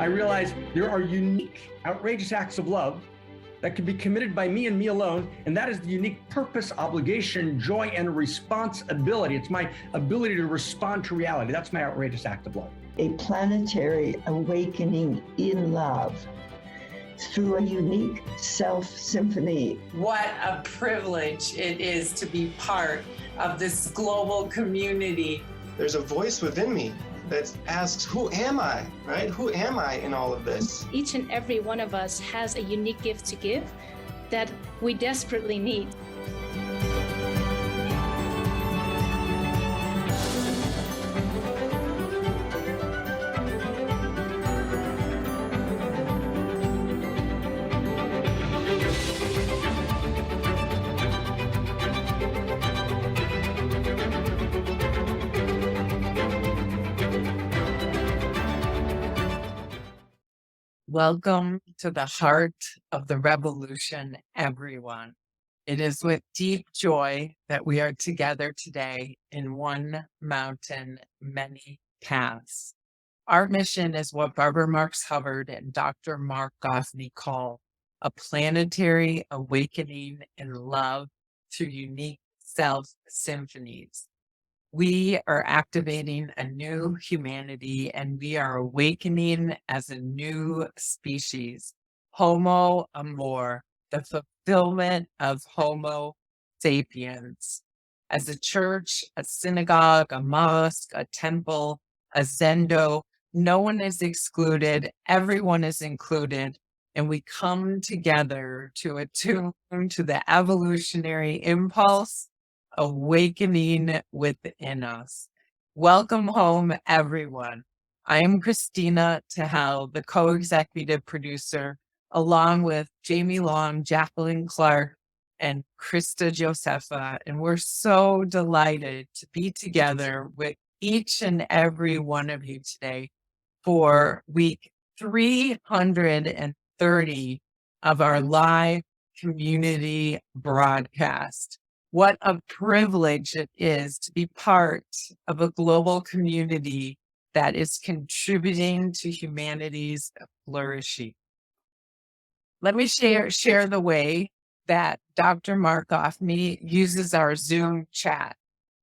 I realized there are unique, outrageous acts of love that can be committed by me and me alone, and that is the unique purpose, obligation, joy, and responsibility. It's my ability to respond to reality. That's my outrageous act of love. A planetary awakening in love through a unique self-symphony. What a privilege it is to be part of this global community. There's a voice within me that asks, who am I, right? Who am I in all of this? Each and every one of us has a unique gift to give that we desperately need. Welcome to the heart of the revolution, everyone. It is with deep joy that we are together today in one mountain, many paths. Our mission is what Barbara Marx Hubbard and Dr. Marc Gafni call a planetary awakening in love through unique self-symphonies. We are activating a new humanity and we are awakening as a new species, Homo Amor, the fulfillment of Homo sapiens. As a church, a synagogue, a mosque, a temple, a zendo, no one is excluded, everyone is included, and we come together to attune to the evolutionary impulse awakening within us. Welcome home, everyone. I am Kristina Tahel, the co-executive producer, along with Jamie Long, Jacqueline Clark, and Krista Josepha, and we're so delighted to be together with each and every one of you today for week 330 of our live community broadcast. What a privilege it is to be part of a global community that is contributing to humanity's flourishing. Let me share the way that Dr. Marc Gafni uses our Zoom chat.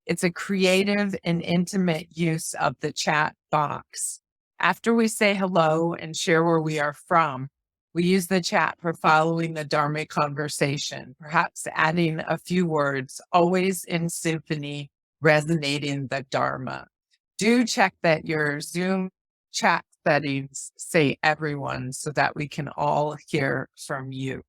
It's a creative and intimate use of the chat box. After we say hello and share where we are from, we use the chat for following the Dharmic conversation, perhaps adding a few words, always in symphony, resonating the Dharma. Do check that your Zoom chat settings say everyone so that we can all hear from you.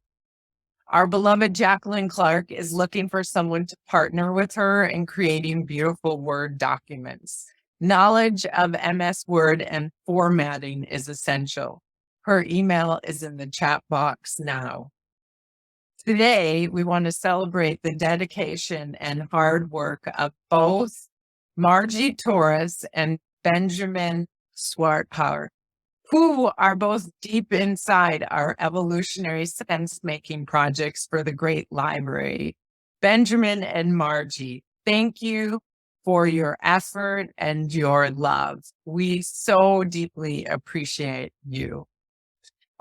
Our beloved Jacqueline Clark is looking for someone to partner with her in creating beautiful Word documents. Knowledge of MS Word and formatting is essential. Her email is in the chat box now. Today, we want to celebrate the dedication and hard work of both Margie Torres and Benjamin Swarthauer, who are both deep inside our evolutionary sense-making projects for the Great Library. Benjamin and Margie, thank you for your effort and your love. We so deeply appreciate you.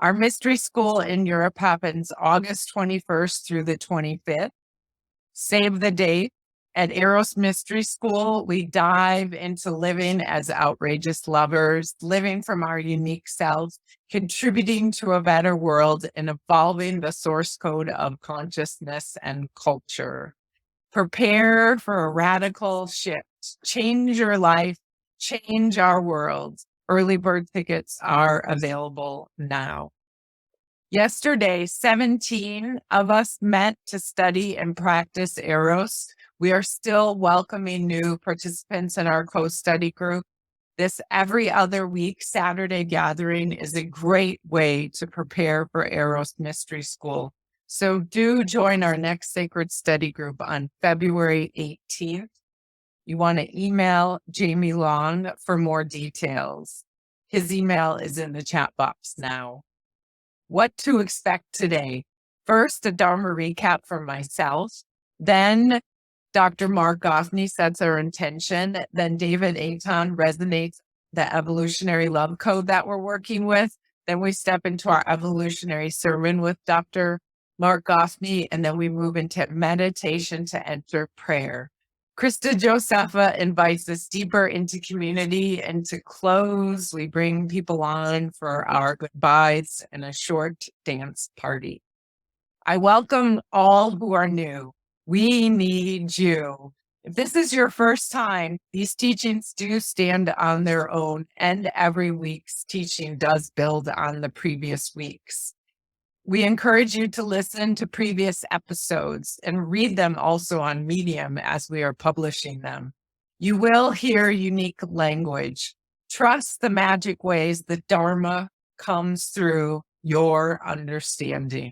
Our mystery school in Europe happens August 21st through the 25th. Save the date. At Eros Mystery School, we dive into living as outrageous lovers, living from our unique selves, contributing to a better world, and evolving the source code of consciousness and culture. Prepare for a radical shift. Change your life, change our world. Early bird tickets are available now. Yesterday, 17 of us met to study and practice Eros. We are still welcoming new participants in our co-study group. This every other week Saturday gathering is a great way to prepare for Eros Mystery School. So do join our next sacred study group on February 18th. You want to email Jamie Long for more details. His email is in the chat box now. What to expect today? First, a Dharma recap from myself. Then Dr. Marc Gafni sets our intention. Then David Aiton resonates the evolutionary love code that we're working with. Then we step into our evolutionary sermon with Dr. Marc Gafni, and then we move into meditation to enter prayer. Krista Josepha invites us deeper into community, and to close, we bring people on for our goodbyes and a short dance party. I welcome all who are new. We need you. If this is your first time, these teachings do stand on their own, and every week's teaching does build on the previous weeks. We encourage you to listen to previous episodes and read them also on Medium as we are publishing them. You will hear unique language. Trust the magic ways the Dharma comes through your understanding.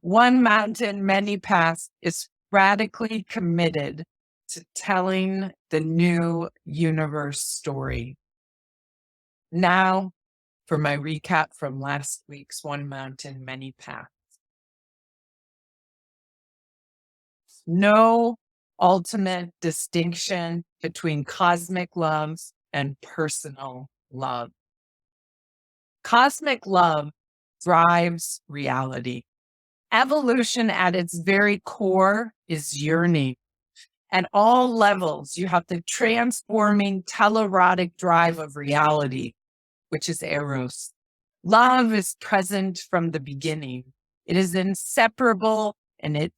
One Mountain, Many Paths is radically committed to telling the new universe story. Now, for my recap from last week's One Mountain, Many Paths. No ultimate distinction between cosmic love and personal love. Cosmic love drives reality. Evolution at its very core is yearning. At all levels, you have the transforming telerotic drive of reality, which is Eros. Love is present from the beginning. It is inseparable, and it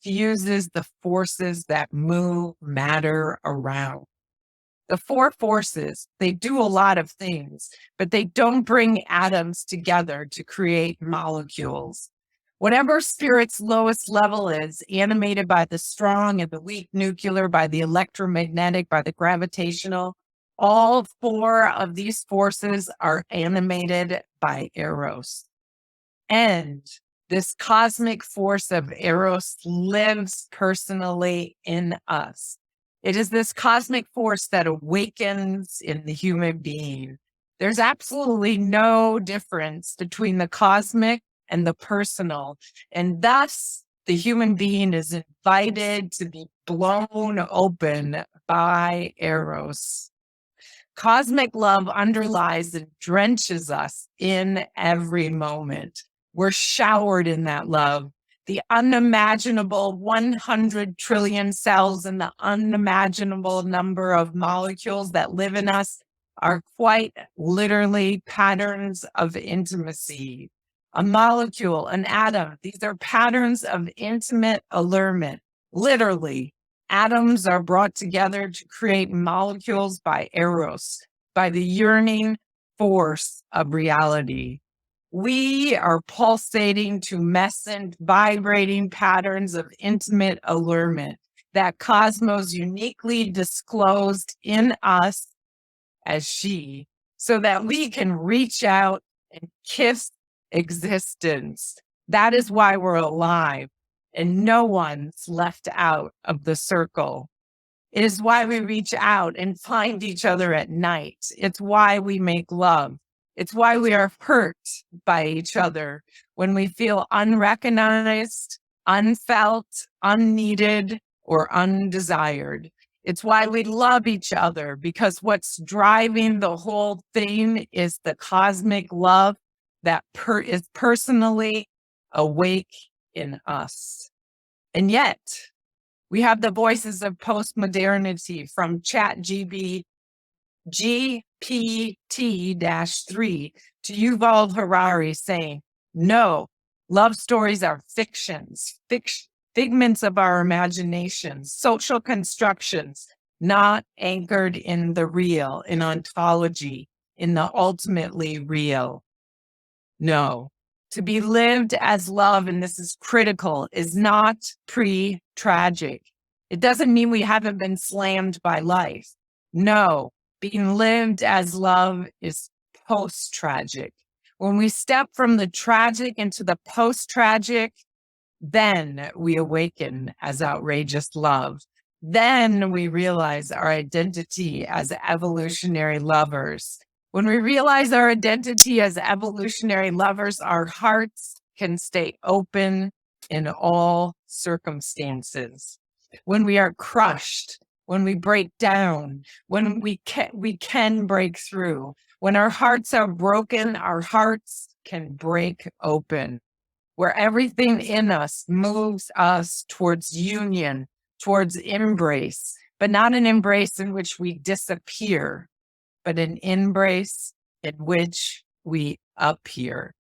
fuses the forces that move matter around. The four forces, they do a lot of things, but they don't bring atoms together to create molecules. Whatever spirit's lowest level is, animated by the strong and the weak nuclear, by the electromagnetic, by the gravitational, all four of these forces are animated by Eros. And this cosmic force of Eros lives personally in us. It is this cosmic force that awakens in the human being. There's absolutely no difference between the cosmic and the personal. And thus, the human being is invited to be blown open by Eros. Cosmic love underlies and drenches us in every moment. We're showered in that love. The unimaginable 100 trillion cells and the unimaginable number of molecules that live in us are quite literally patterns of intimacy. A molecule, an atom, these are patterns of intimate allurement. Literally, atoms are brought together to create molecules by Eros, by the yearning force of reality. We are pulsating tumescent, vibrating patterns of intimate allurement that Cosmos uniquely disclosed in us as she, so that we can reach out and kiss existence. That is why we're alive, and no one's left out of the circle. It is why we reach out and find each other at night. It's why we make love. It's why we are hurt by each other when we feel unrecognized, unfelt, unneeded, or undesired. It's why we love each other, because what's driving the whole thing is the cosmic love that is personally awake in us. And yet, we have the voices of postmodernity from GPT-3 to Yuval Harari saying, no, love stories are fictions, figments of our imaginations, social constructions, not anchored in the real, in ontology, in the ultimately real. No, to be lived as love, and this is critical, is not pre-tragic. It doesn't mean we haven't been slammed by life. No, being lived as love is post-tragic. When we step from the tragic into the post-tragic, then we awaken as outrageous love. Then we realize our identity as evolutionary lovers. When we realize our identity as evolutionary lovers, our hearts can stay open in all circumstances. When we are crushed, when we break down, when we can break through. When our hearts are broken, our hearts can break open, where everything in us moves us towards union, towards embrace, but not an embrace in which we disappear, but an embrace in which we appear.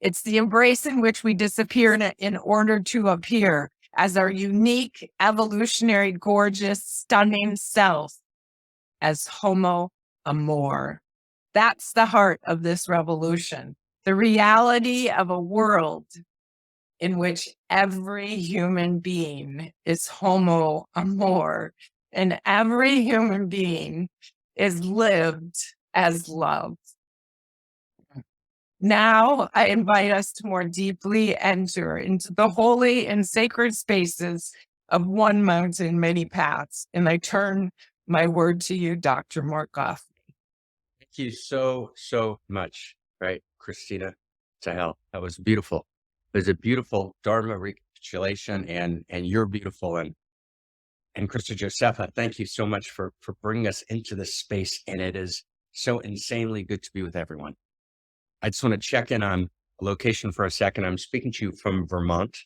It's the embrace in which we disappear in order to appear as our unique, evolutionary, gorgeous, stunning self, as Homo Amor. That's the heart of this revolution. The reality of a world in which every human being is Homo Amor and every human being is lived as love. Now I invite us to more deeply enter into the holy and sacred spaces of one mountain, many paths. And I turn my word to you, Dr. Marc Gafni. Thank you so much, right, Kristina? To hell. That was beautiful. It was a beautiful Dharma recapitulation, and you're beautiful. And Krista Josepha, thank you so much for bringing us into this space. And it is so insanely good to be with everyone. I just want to check in on a location for a second. I'm speaking to you from Vermont.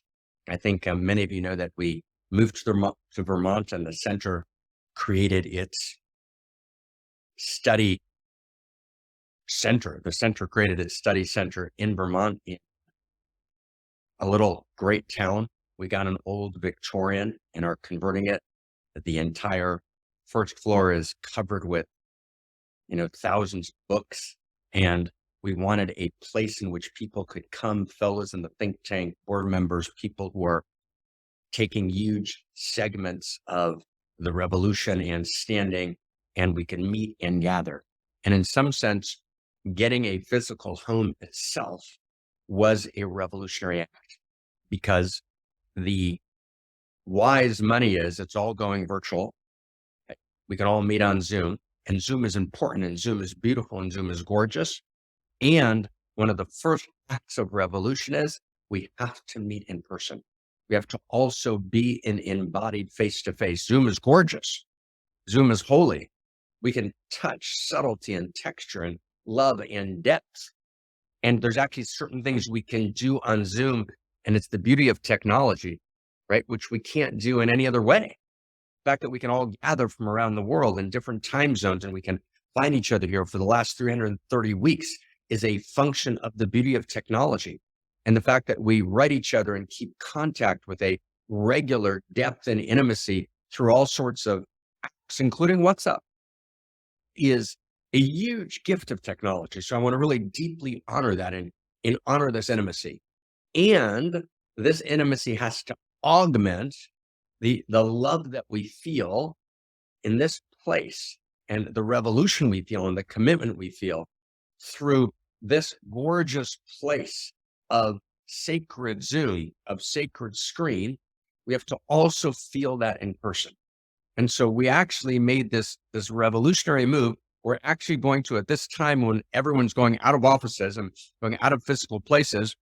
I think many of you know that we moved to Vermont, and the center created its study center. The center created its study center in Vermont, in a little great town. We got an old Victorian and are converting it. The entire first floor is covered with, thousands of books. And we wanted a place in which people could come, fellows in the think tank, board members, people who are taking huge segments of the revolution and standing, and we can meet and gather. And in some sense, getting a physical home itself was a revolutionary act, because the wise money is it's all going virtual. We can all meet on Zoom, and Zoom is important, and Zoom is beautiful, and Zoom is gorgeous. And one of the first acts of revolution is we have to meet in person. We have to also be in embodied face-to-face. Zoom is gorgeous. Zoom is holy. We can touch subtlety and texture and love and depth. And there's actually certain things we can do on Zoom. And it's the beauty of technology, right? Which we can't do in any other way. The fact that we can all gather from around the world in different time zones, and we can find each other here for the last 330 weeks is a function of the beauty of technology. And the fact that we write each other and keep contact with a regular depth and intimacy through all sorts of apps, including WhatsApp, is a huge gift of technology. So I want to really deeply honor that and honor this intimacy. And this intimacy has to augment the love that we feel in this place, and the revolution we feel, and the commitment we feel through this gorgeous place of sacred Zoom, of sacred screen. We have to also feel that in person. And so we actually made this revolutionary move. We're actually going to, at this time when everyone's going out of offices and going out of physical places,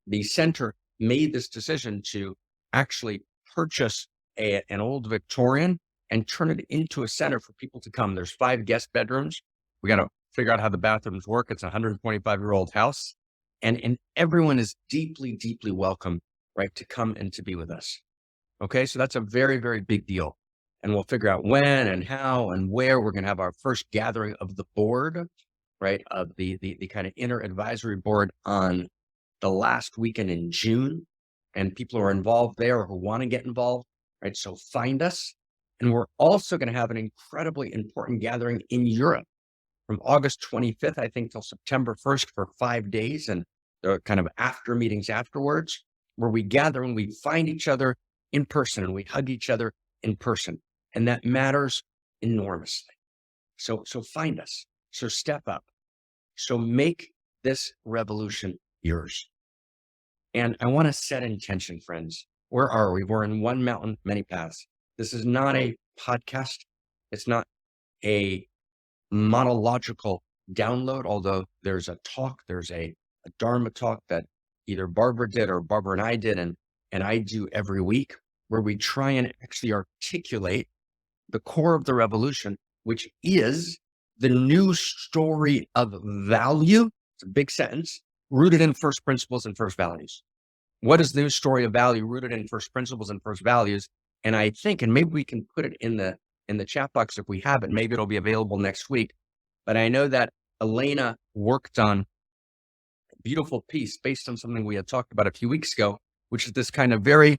the center made this decision to actually purchase an old Victorian and turn it into a center for people to come. There's 5 guest bedrooms. We got to figure out how the bathrooms work. It's a 125-year-old house. And everyone is deeply, deeply welcome, right, to come and to be with us. Okay, so that's a very, very big deal. And we'll figure out when and how and where we're going to have our first gathering of the board, right, of the kind of inner advisory board on the last weekend in June. And people who are involved there or who want to get involved, right, so find us. And we're also going to have an incredibly important gathering in Europe from August 25th, I think, till September 1st for 5 days. And there are kind of after meetings afterwards where we gather and we find each other in person and we hug each other in person. And that matters enormously. So find us. So step up. So make this revolution yours. And I want to set intention, friends. Where are we? We're in one mountain, many paths. This is not a podcast. It's not a monological download, although there's a talk, there's a Dharma talk that either Barbara did or Barbara and I did, and I do every week, where we try and actually articulate the core of the revolution, which is the new story of value. It's a big sentence, rooted in first principles and first values. What is the new story of value rooted in first principles and first values? And I think, and maybe we can put it in the chat box if we have it, maybe it'll be available next week. But I know that Elena worked on a beautiful piece based on something we had talked about a few weeks ago, which is this kind of very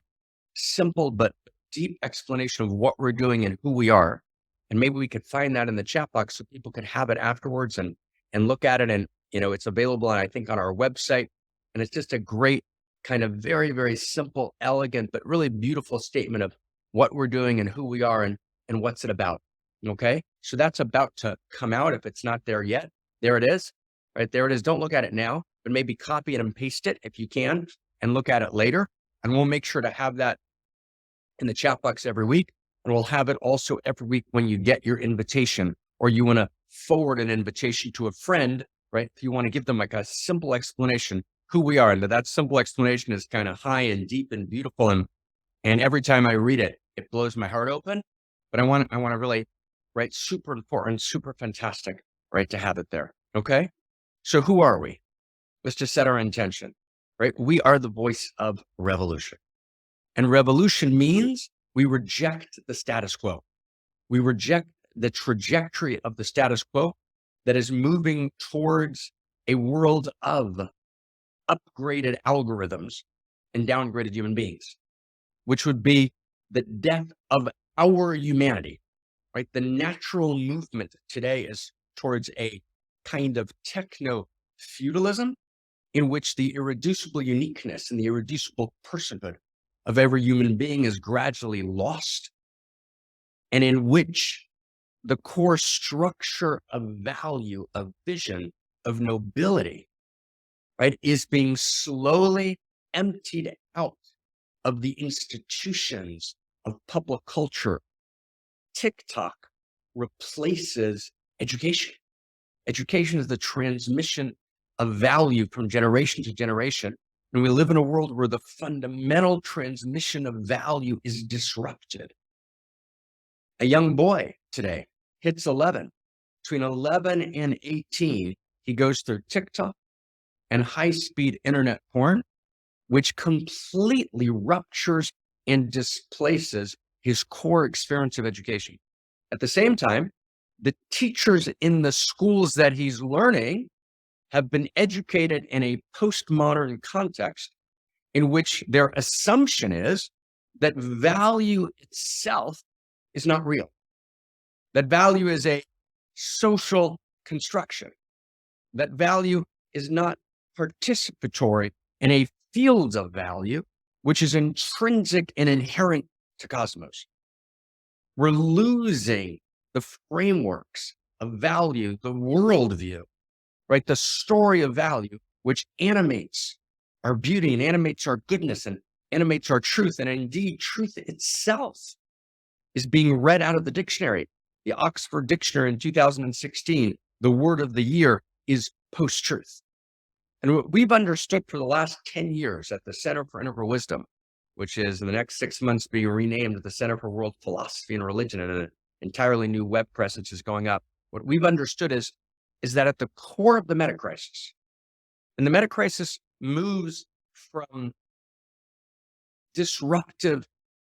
simple but deep explanation of what we're doing and who we are. And maybe we could find that in the chat box so people could have it afterwards and look at it. And, it's available, I think, on our website. And it's just a great kind of very, very simple, elegant, but really beautiful statement of what we're doing and who we are and what's it about. Okay. So that's about to come out. If it's not there yet, there it is. Right there it is. Don't look at it now, but maybe copy it and paste it if you can and look at it later. And we'll make sure to have that in the chat box every week. And we'll have it also every week when you get your invitation or you want to forward an invitation to a friend, right? If you want to give them like a simple explanation who we are. And that simple explanation is kind of high and deep and beautiful. And every time I read it, it blows my heart open. But I want to really, right? Super important, super fantastic, right? To have it there. Okay. So who are we? Let's just set our intention, right? We are the voice of revolution. And revolution means we reject the status quo. We reject the trajectory of the status quo that is moving towards a world of upgraded algorithms and downgraded human beings, which would be the death of our humanity, right? The natural movement today is towards a kind of techno-feudalism in which the irreducible uniqueness and the irreducible personhood of every human being is gradually lost, and in which the core structure of value, of vision, of nobility, right, is being slowly emptied out of the institutions of public culture. TikTok replaces education. Education is the transmission of value from generation to generation. And we live in a world where the fundamental transmission of value is disrupted. A young boy today hits 11. Between 11 and 18, he goes through TikTok and high-speed internet porn, which completely ruptures and displaces his core experience of education. At the same time, the teachers in the schools that he's learning have been educated in a postmodern context in which their assumption is that value itself is not real. That value is a social construction. That value is not participatory in a field of value, which is intrinsic and inherent to cosmos. We're losing the frameworks of value, the worldview, right? The story of value, which animates our beauty and animates our goodness and animates our truth. And indeed, truth itself is being read out of the dictionary. The Oxford Dictionary in 2016, the word of the year is post-truth. And what we've understood for the last 10 years at the Center for Integral Wisdom, which is in the next 6 months being renamed the Center for World Philosophy and Religion, and an entirely new web presence is going up. What we've understood is that at the core of the meta crisis, and the meta crisis moves from disruptive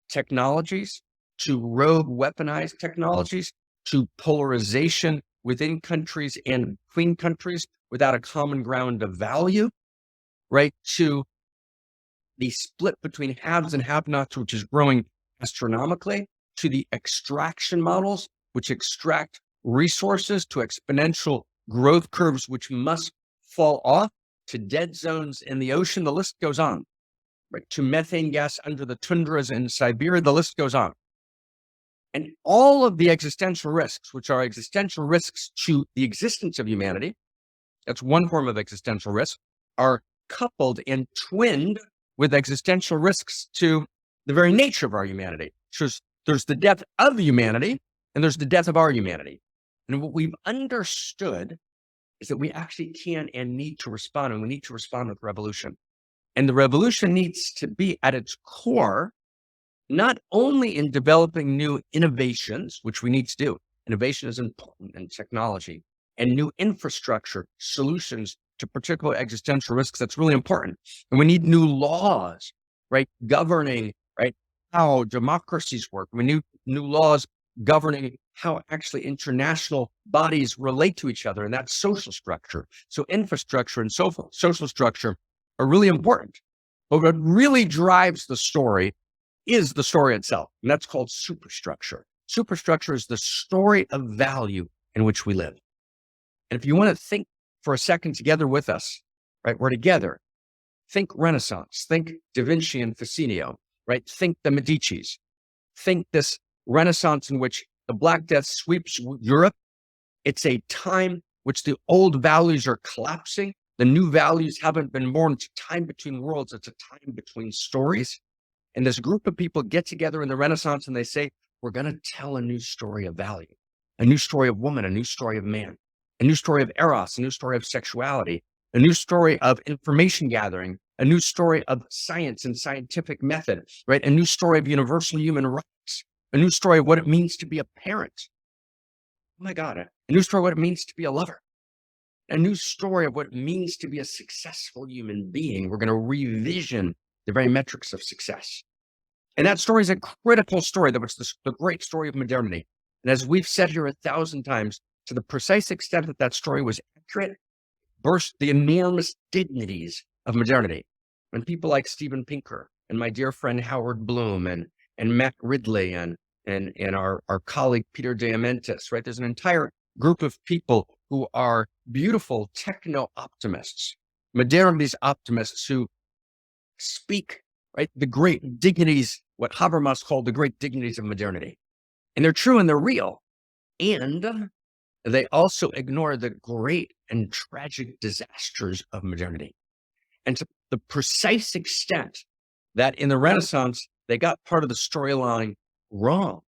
technologies to rogue weaponized technologies to polarization within countries and between countries without a common ground of value, right? To the split between haves and have-nots, which is growing astronomically, to the extraction models, which extract resources, to exponential growth curves, which must fall off, to dead zones in the ocean. The list goes on, right? To methane gas under the tundras in Siberia. The list goes on. And all of the existential risks, which are existential risks to the existence of humanity, that's one form of existential risk, are coupled and twinned with existential risks to the very nature of our humanity. So there's the death of humanity and there's the death of our humanity. And what we've understood is that we actually can and need to respond, and we need to respond with revolution. And the revolution needs to be at its core not only in developing new innovations, which we need to do. Innovation is important in technology, and new infrastructure solutions to particular existential risks. That's really important. And we need new laws, right? Governing, right? How democracies work. We need new laws governing how actually international bodies relate to each other, and that's social structure. So infrastructure and social structure are really important. But what really drives the story is the story itself, and that's called superstructure. Superstructure is the story of value in which we live. And if you want to think for a second together with us, right? We're together. Think Renaissance, think Da Vinci and Ficino, right? Think the Medicis. Think this Renaissance in which the Black Death sweeps Europe. It's a time which the old values are collapsing. The new values haven't been born. It's a time between worlds. It's a time between stories. And this group of people get together in the Renaissance and they say, we're going to tell a new story of value, a new story of woman, a new story of man, a new story of Eros, a new story of sexuality, a new story of information gathering, a new story of science and scientific method, right? A new story of universal human rights, a new story of what it means to be a parent. Oh my God, a new story of what it means to be a lover, a new story of what it means to be a successful human being. We're going to revision the very metrics of success. And that story is a critical story. That was the great story of modernity. And as we've said here 1,000 times, to the precise extent that that story was accurate, burst the enormous dignities of modernity. When people like Steven Pinker and my dear friend Howard Bloom and Matt Ridley and our colleague Peter Diamandis, right? There's an entire group of people who are beautiful techno-optimists, modernity's optimists who speak, right, the great dignities, what Habermas called the great dignities of modernity. And they're true and they're real. And they also ignore the great and tragic disasters of modernity. And to the precise extent that in the Renaissance, they got part of the storyline wrong.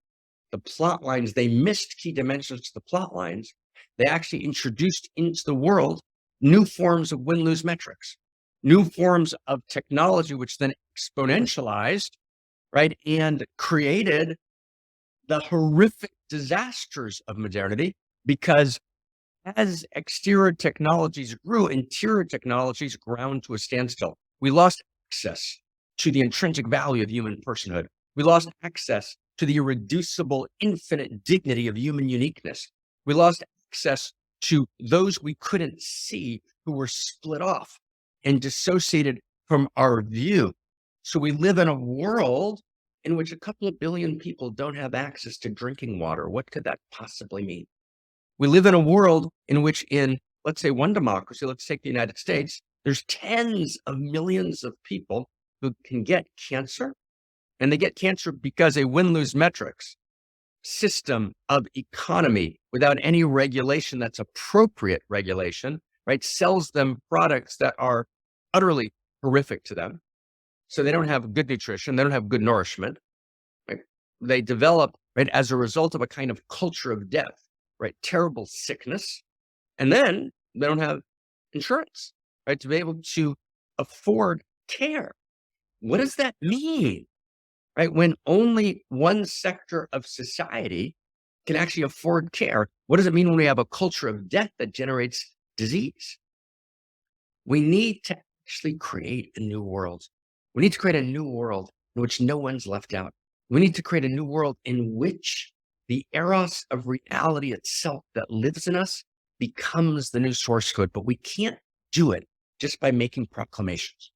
The plot lines, they missed key dimensions to the plot lines. They actually introduced into the world new forms of win-lose metrics, new forms of technology, which then exponentialized, right, and created the horrific disasters of modernity, because as exterior technologies grew, interior technologies ground to a standstill. We lost access to the intrinsic value of human personhood. We lost access to the irreducible, infinite dignity of human uniqueness. We lost access to those we couldn't see who were split off and dissociated from our view. So we live in a world in which a couple of billion people don't have access to drinking water. What could that possibly mean? We live in a world in which in, let's say, one democracy, let's take the United States, there's tens of millions of people who can get cancer, and they get cancer because a win-lose metrics system of economy without any regulation that's appropriate regulation, right, sells them products that are utterly horrific to them. So they don't have good nutrition, they don't have good nourishment, right? They develop, right, as a result of a kind of culture of death, right, terrible sickness, and then they don't have insurance, right, to be able to afford care. What does that mean, right? When only one sector of society can actually afford care, what does it mean when we have a culture of death that generates disease? We need to actually create a new world. We need to create a new world in which no one's left out. We need to create a new world in which the eros of reality itself that lives in us becomes the new source code, but we can't do it just by making proclamations.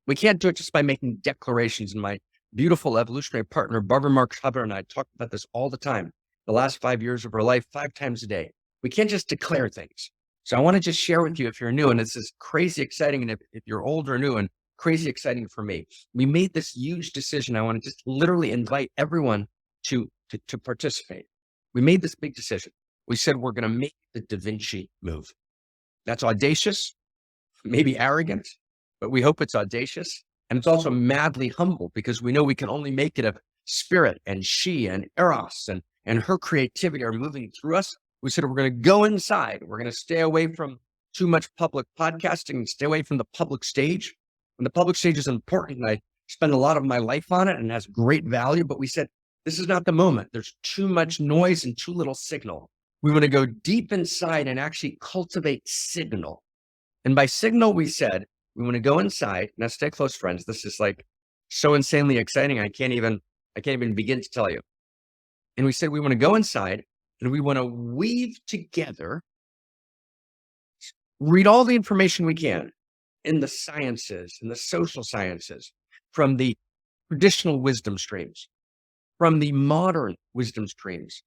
We can't do it just by making declarations. And my beautiful evolutionary partner, Barbara Marx Hubbard, and I talk about this all the time. The last 5 years of her life, 5 times a day. We can't just declare things. So I want to just share with you, if you're new, and this is crazy exciting, and if you're old or new, and crazy exciting for me, we made this huge decision. I want to just literally invite everyone to participate. We made this big decision. We said we're going to make the Da Vinci move. That's audacious, maybe arrogant, but we hope it's audacious. And it's also madly humble, because we know we can only make it if spirit and she and Eros and her creativity are moving through us. We said we're going to go inside. We're going to stay away from too much public podcasting and stay away from the public stage. And the public stage is important. I spend a lot of my life on it and has great value, but we said, this is not the moment. There's too much noise and too little signal. We want to go deep inside and actually cultivate signal. And by signal, we said, we want to go inside. Now stay close, friends. This is like so insanely exciting. I can't even begin to tell you. And we said, we want to go inside and we want to weave together, read all the information we can in the sciences, in the social sciences, from the traditional wisdom streams, from the modern wisdom streams,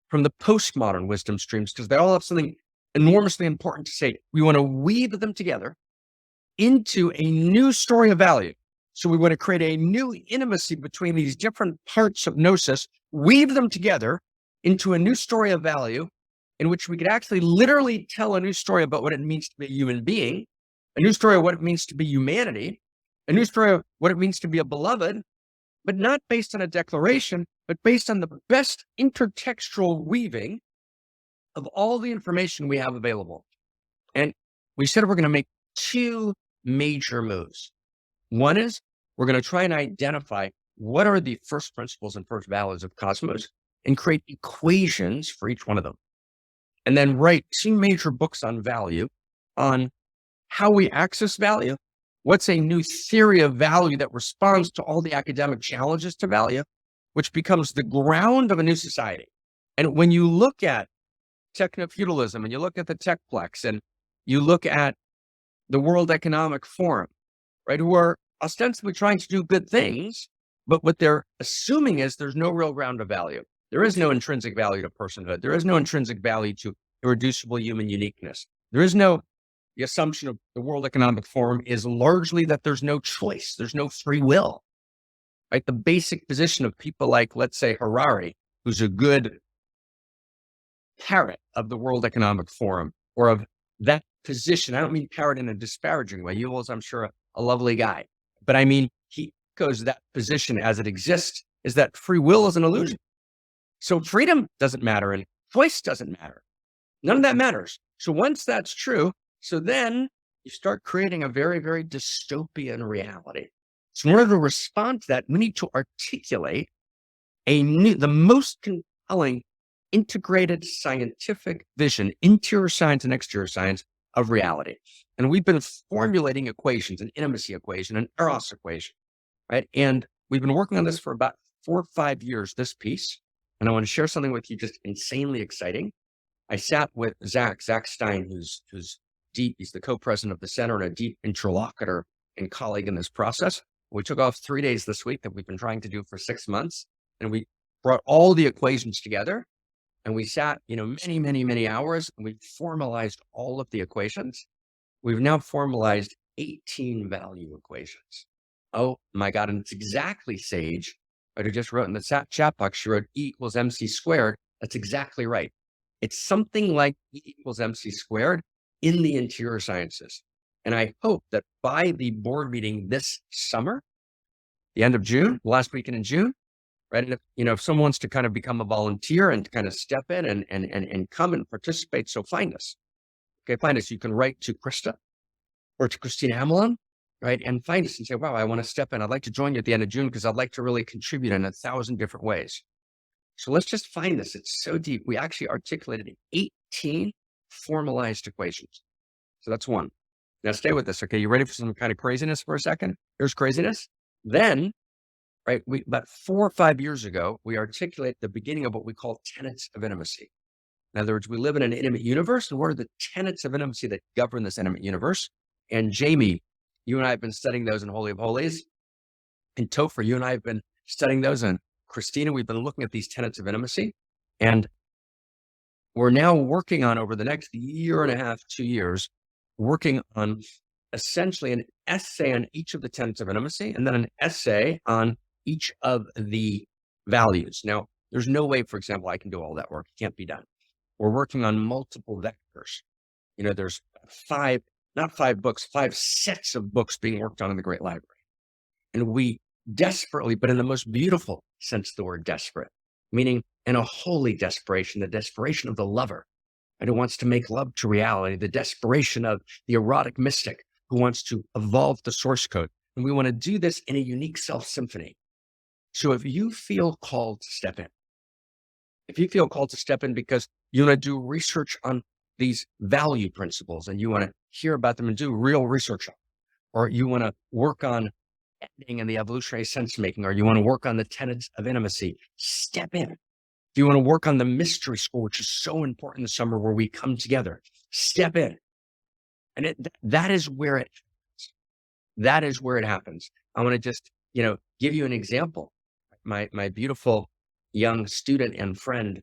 from the postmodern wisdom streams, because they all have something enormously important to say. We want to weave them together into a new story of value. So we want to create a new intimacy between these different parts of gnosis, weave them together into a new story of value in which we could actually literally tell a new story about what it means to be a human being, a new story of what it means to be humanity, a new story of what it means to be a beloved, but not based on a declaration, but based on the best intertextual weaving of all the information we have available. And we said we're going to make two major moves. One is we're going to try and identify what are the first principles and first values of Cosmos and create equations for each one of them. And then write two major books on value, on how we access value, what's a new theory of value that responds to all the academic challenges to value, which becomes the ground of a new society. And when you look at techno-feudalism and you look at the techplex and you look at the World Economic Forum, right, who are ostensibly trying to do good things, but what they're assuming is there's no real ground of value. There is no intrinsic value to personhood. There is no intrinsic value to irreducible human uniqueness. There is no, the assumption of the World Economic Forum is largely that there's no choice. There's no free will, right? The basic position of people like, let's say, Harari, who's a good parrot of the World Economic Forum or of that position. I don't mean parrot in a disparaging way. Yuval's, I'm sure, a lovely guy, but I mean, he goes that position as it exists is that free will is an illusion. So freedom doesn't matter and choice doesn't matter. None of that matters. So once that's true, so then you start creating a very, very dystopian reality. So in order to respond to that, we need to articulate the most compelling integrated scientific vision, interior science and exterior science of reality. And we've been formulating equations, an intimacy equation, an Eros equation, right? And we've been working on this for about 4 or 5 years, this piece. And I want to share something with you just insanely exciting. I sat with Zach Stein, who's deep. He's the co-president of the center and a deep interlocutor and colleague in this process. We took off 3 days this week that we've been trying to do for 6 months. And we brought all the equations together and we sat, many, many, many hours and we formalized all of the equations. We've now formalized 18 value equations. Oh my God. And it's exactly Sage, right, who just wrote in the chat box, she wrote E equals MC squared. That's exactly right. It's something like E equals MC squared in the interior sciences. And I hope that by the board meeting this summer, the end of June, last weekend in June, right? And if someone wants to kind of become a volunteer and kind of step in and come and participate, so find us. Okay, find us. You can write to Krista or to Kristina, right? And find us and say, wow, I want to step in. I'd like to join you at the end of June because I'd like to really contribute in 1,000 different ways. So let's just find this. It's so deep. We actually articulated 18 formalized equations. So that's one. Now stay with this. Okay. You ready for some kind of craziness for a second? Here's craziness. Then, right, about 4 or 5 years ago, we articulated the beginning of what we call tenets of intimacy. In other words, we live in an intimate universe. And what are the tenets of intimacy that govern this intimate universe? And Jamie, you and I have been studying those in Holy of Holies. And Topher, you and I have been studying those. And Kristina, we've been looking at these tenets of intimacy. And we're now working on, over the next 1.5 to 2 years, working on essentially an essay on each of the tenets of intimacy and then an essay on each of the values. Now, there's no way, for example, I can do all that work. It can't be done. We're working on multiple vectors. There's 5 sets of books being worked on in the Great Library. And we desperately, but in the most beautiful sense of the word desperate, meaning in a holy desperation, the desperation of the lover and who wants to make love to reality, the desperation of the erotic mystic who wants to evolve the source code, And we want to do this in a unique self symphony. So if you feel called to step in, because you want to do research on these value principles and you want to hear about them and do real research on, or you want to work on editing and the evolutionary sense making, or you want to work on the tenets of intimacy, step in. If you want to work on the mystery school, which is so important this summer where we come together, step in. And that is where it happens. That is where it happens. I want to just, give you an example. My beautiful young student and friend,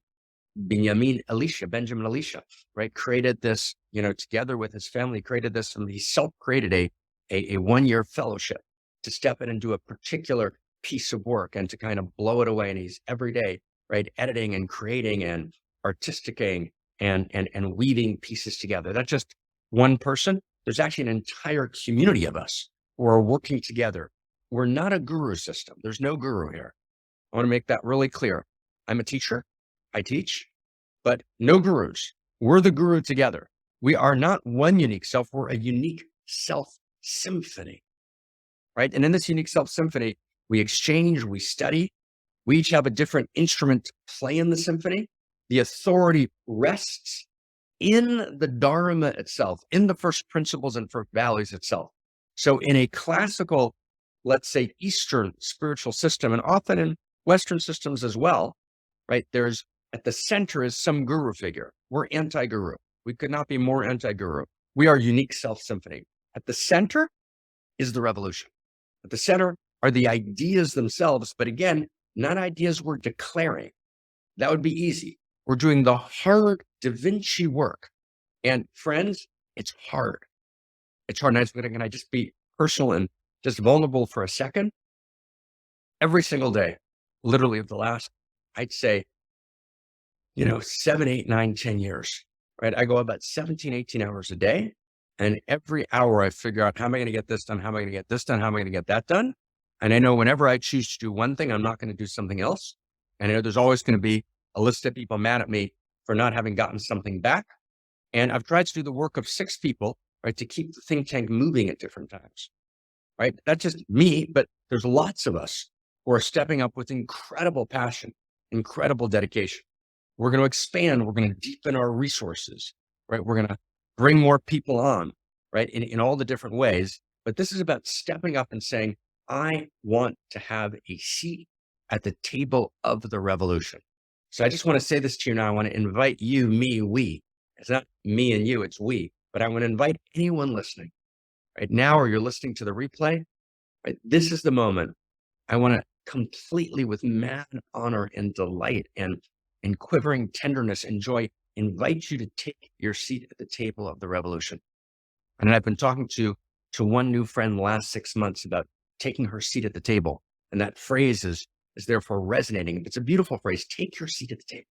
Benjamin Elisha, right, created this, together with his family, created this, and he self-created a 1-year fellowship to step in and do a particular piece of work and to kind of blow it away. And he's every day, right, editing and creating and artisticing and weaving pieces together. That's just one person. There's actually an entire community of us who are working together. We're not a guru system. There's no guru here. I want to make that really clear. I'm a teacher. I teach, but no gurus. We're the guru together. We are not one unique self. We're a unique self symphony, right? And in this unique self symphony, we exchange, we study. We each have a different instrument to play in the symphony. The authority rests in the Dharma itself, in the first principles and first values itself. So in a classical, let's say, Eastern spiritual system, and often in Western systems as well, right? There's at the center is some guru figure. We're anti-guru. We could not be more anti-guru. We are unique self-symphony. At the center is the revolution. At the center are the ideas themselves, but again, not ideas we're declaring. That would be easy. We're doing the hard Da Vinci work. And friends, it's hard. It's hard. And can I just be personal and just vulnerable for a second? Every single day, literally of the last, I'd say, 7, 8, 9, 10 years, right? I go about 17, 18 hours a day. And every hour I figure out, how am I going to get this done? How am I going to get this done? How am I going to get that done? And I know whenever I choose to do one thing, I'm not going to do something else. And I know there's always going to be a list of people mad at me for not having gotten something back. And I've tried to do the work of 6 people, right, to keep the think tank moving at different times, right? That's just me, but there's lots of us who are stepping up with incredible passion, incredible dedication. We're going to expand. We're going to deepen our resources, right? We're going to bring more people on, right? In all the different ways. But this is about stepping up and saying, I want to have a seat at the table of the revolution. So I just want to say this to you now. I want to invite you, me, we. It's not me and you, it's we. But I want to invite anyone listening right now, or you're listening to the replay, right? This is the moment. I want to completely, with mad honor and delight and quivering tenderness and joy, invite you to take your seat at the table of the revolution. And I've been talking to one new friend the last 6 months about taking her seat at the table. And that phrase is therefore resonating. It's a beautiful phrase. Take your seat at the table.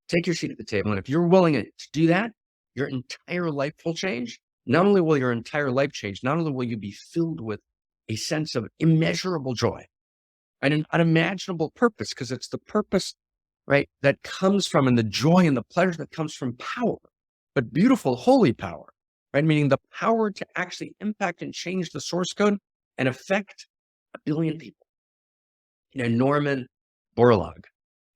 Take your seat at the table. And if you're willing to do that, your entire life will change. Not only will your entire life change, not only will you be filled with a sense of immeasurable joy and an unimaginable purpose, because it's the purpose, right, that comes from, and the joy and the pleasure that comes from power, but beautiful, holy power, right? Meaning the power to actually impact and change the source code and affect 1 billion people. Norman Borlaug,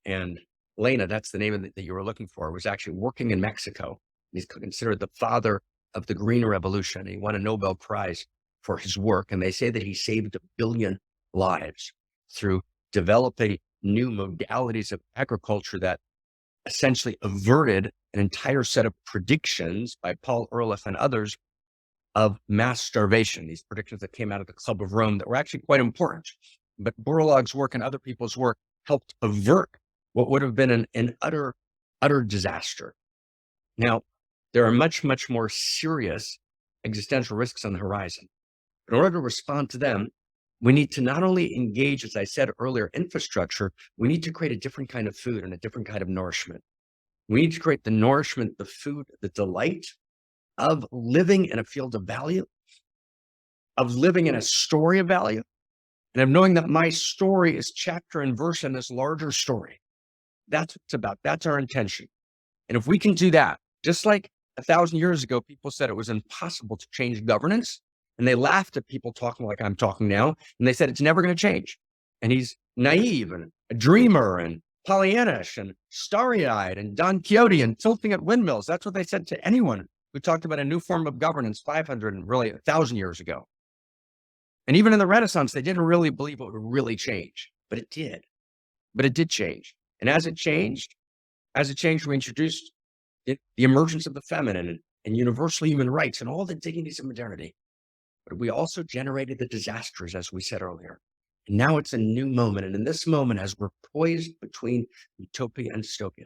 and Lena, that's the name that you were looking for, was actually working in Mexico. He's considered the father of the Green Revolution. He won a Nobel Prize for his work. And they say that he saved 1 billion lives through developing new modalities of agriculture that essentially averted an entire set of predictions by Paul Ehrlich and others of mass starvation. These predictions that came out of the Club of Rome that were actually quite important. But Borlaug's work and other people's work helped avert what would have been an utter disaster. Now, there are much, much more serious existential risks on the horizon. In order to respond to them, we need to not only engage, as I said earlier, infrastructure, we need to create a different kind of food and a different kind of nourishment. We need to create the nourishment, the food, the delight of living in a field of value, of living in a story of value, and of knowing that my story is chapter and verse in this larger story. That's what it's about. That's our intention. And if we can do that, just like 1,000 years ago, people said it was impossible to change governance, And they laughed at people talking like I'm talking now. And they said, it's never going to change. And he's naive and a dreamer and Pollyannish and starry-eyed and Don Quixote and tilting at windmills. That's what they said to anyone who talked about a new form of governance 500 and really 1,000 years ago. And even in the Renaissance, they didn't really believe it would really change, but it did. But it did change. And as it changed, we introduced the emergence of the feminine and universal human rights and all the dignities of modernity. But we also generated the disasters, as we said earlier. And now it's a new moment. And in this moment, as we're poised between utopia and dystopia,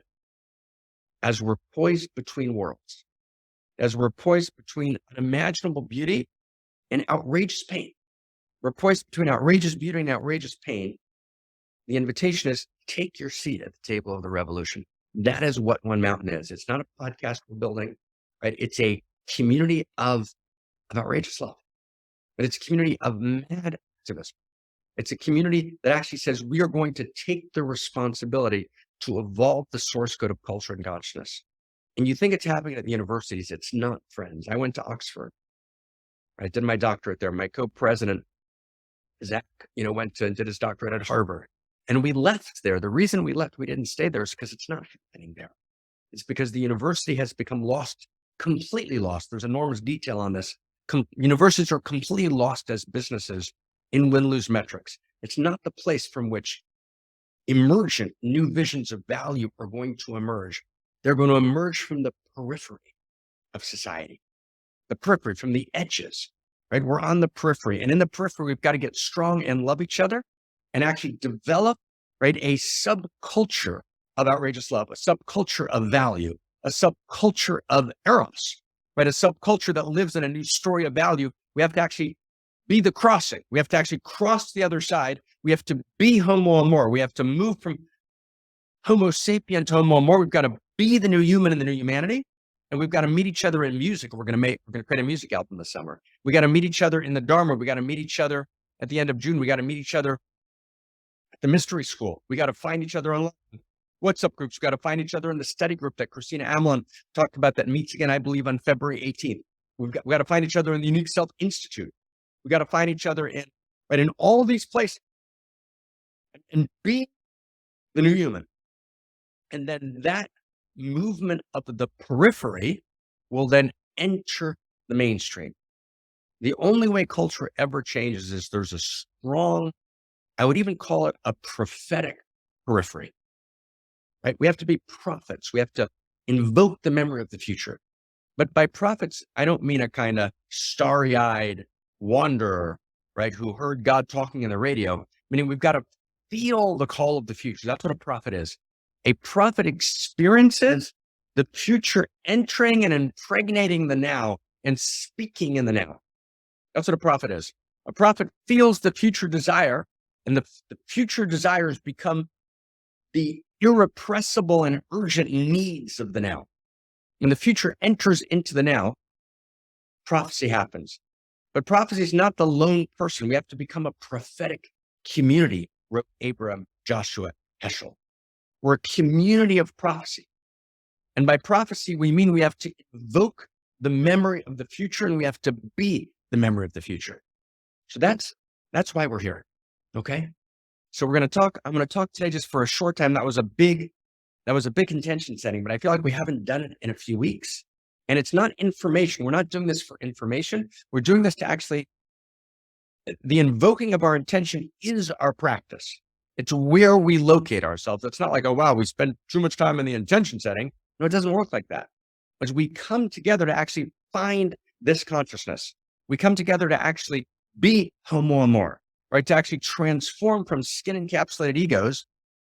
as we're poised between worlds, as we're poised between unimaginable beauty and outrageous pain, we're poised between outrageous beauty and outrageous pain. The invitation is take your seat at the table of the revolution. That is what One Mountain is. It's not a podcast we're building, right? It's a community of outrageous love, but it's a community of mad activism. It's a community that actually says we are going to take the responsibility to evolve the source code of culture and consciousness. And you think it's happening at the universities. It's not, friends. I went to Oxford. I did my doctorate there. My co-president, Zach, went and did his doctorate at Harvard. And we left there. The reason we left, we didn't stay there, is because it's not happening there. It's because the university has become lost, completely lost. There's enormous detail on this. Universities are completely lost as businesses in win-lose metrics. It's not the place from which emergent new visions of value are going to emerge. They're going to emerge from the periphery of society, the periphery, from the edges, right? We're on the periphery. And in the periphery, we've got to get strong and love each other and actually develop, right, a subculture of outrageous love, a subculture of value, a subculture of Eros, right? A subculture that lives in a new story of value. We have to actually be the crossing. We have to actually cross the other side. We have to be Homo Amor. We have to move from Homo sapien to Homo Amor. We've got to be the new human and the new humanity. And we've got to meet each other in music. We're going to create a music album this summer. We got to meet each other in the Dharma. We got to meet each other at the end of June. We got to meet each other at the mystery school. We got to find each other online. WhatsApp groups. We got to find each other in the study group that Kristina Amlon talked about that meets again, I believe, on February 18th. We got to find each other in the Unique Self Institute. We got to find each other in all these places and be the new human. And then that movement of the periphery will then enter the mainstream. The only way culture ever changes is there's a strong, I would even call it a prophetic periphery, right? We have to be prophets. We have to invoke the memory of the future. But by prophets, I don't mean a kind of starry-eyed wanderer, right, who heard God talking in the radio, meaning we've got to feel the call of the future. That's what a prophet is. A prophet experiences the future entering and impregnating the now and speaking in the now. That's what a prophet is. A prophet feels the future desire, and the future desires become the irrepressible and urgent needs of the now. When the future enters into the now, prophecy happens. But prophecy is not the lone person. We have to become a prophetic community, wrote Abraham Joshua Heschel. We're a community of prophecy. And by prophecy, we mean we have to evoke the memory of the future, and we have to be the memory of the future. So that's why we're here. Okay. So I'm going to talk today just for a short time. That was a big intention setting, but I feel like we haven't done it in a few weeks. And it's not information. We're not doing this for information. We're doing this to actually, the invoking of our intention is our practice. It's where we locate ourselves. It's not like, oh, wow, we spend too much time in the intention setting. No, it doesn't work like that. As we come together to actually find this consciousness, we come together to actually be Homo Amor, right? To actually transform from skin encapsulated egos,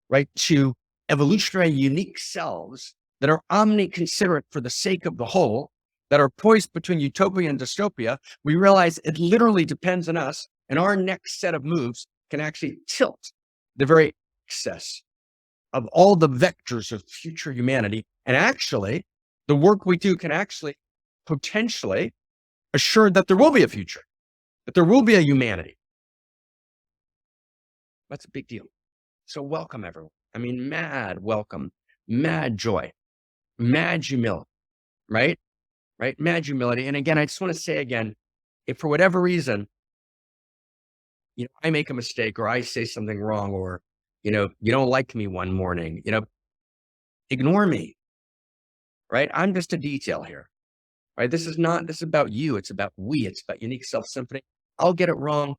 right, to evolutionary unique selves that are omni-considerate for the sake of the whole, that are poised between utopia and dystopia. We realize it literally depends on us, and our next set of moves can actually tilt the very excess of all the vectors of future humanity. And actually, the work we do can actually potentially assure that there will be a future, that there will be a humanity. That's a big deal. So welcome, everyone. I mean, mad welcome, mad joy, mad humility, right? Mad humility. And again, I just want to say again, if for whatever reason, I make a mistake or I say something wrong, or, you don't like me one morning, ignore me, right? I'm just a detail here, right? This is about you. It's about we. It's about unique self-symphony. I'll get it wrong.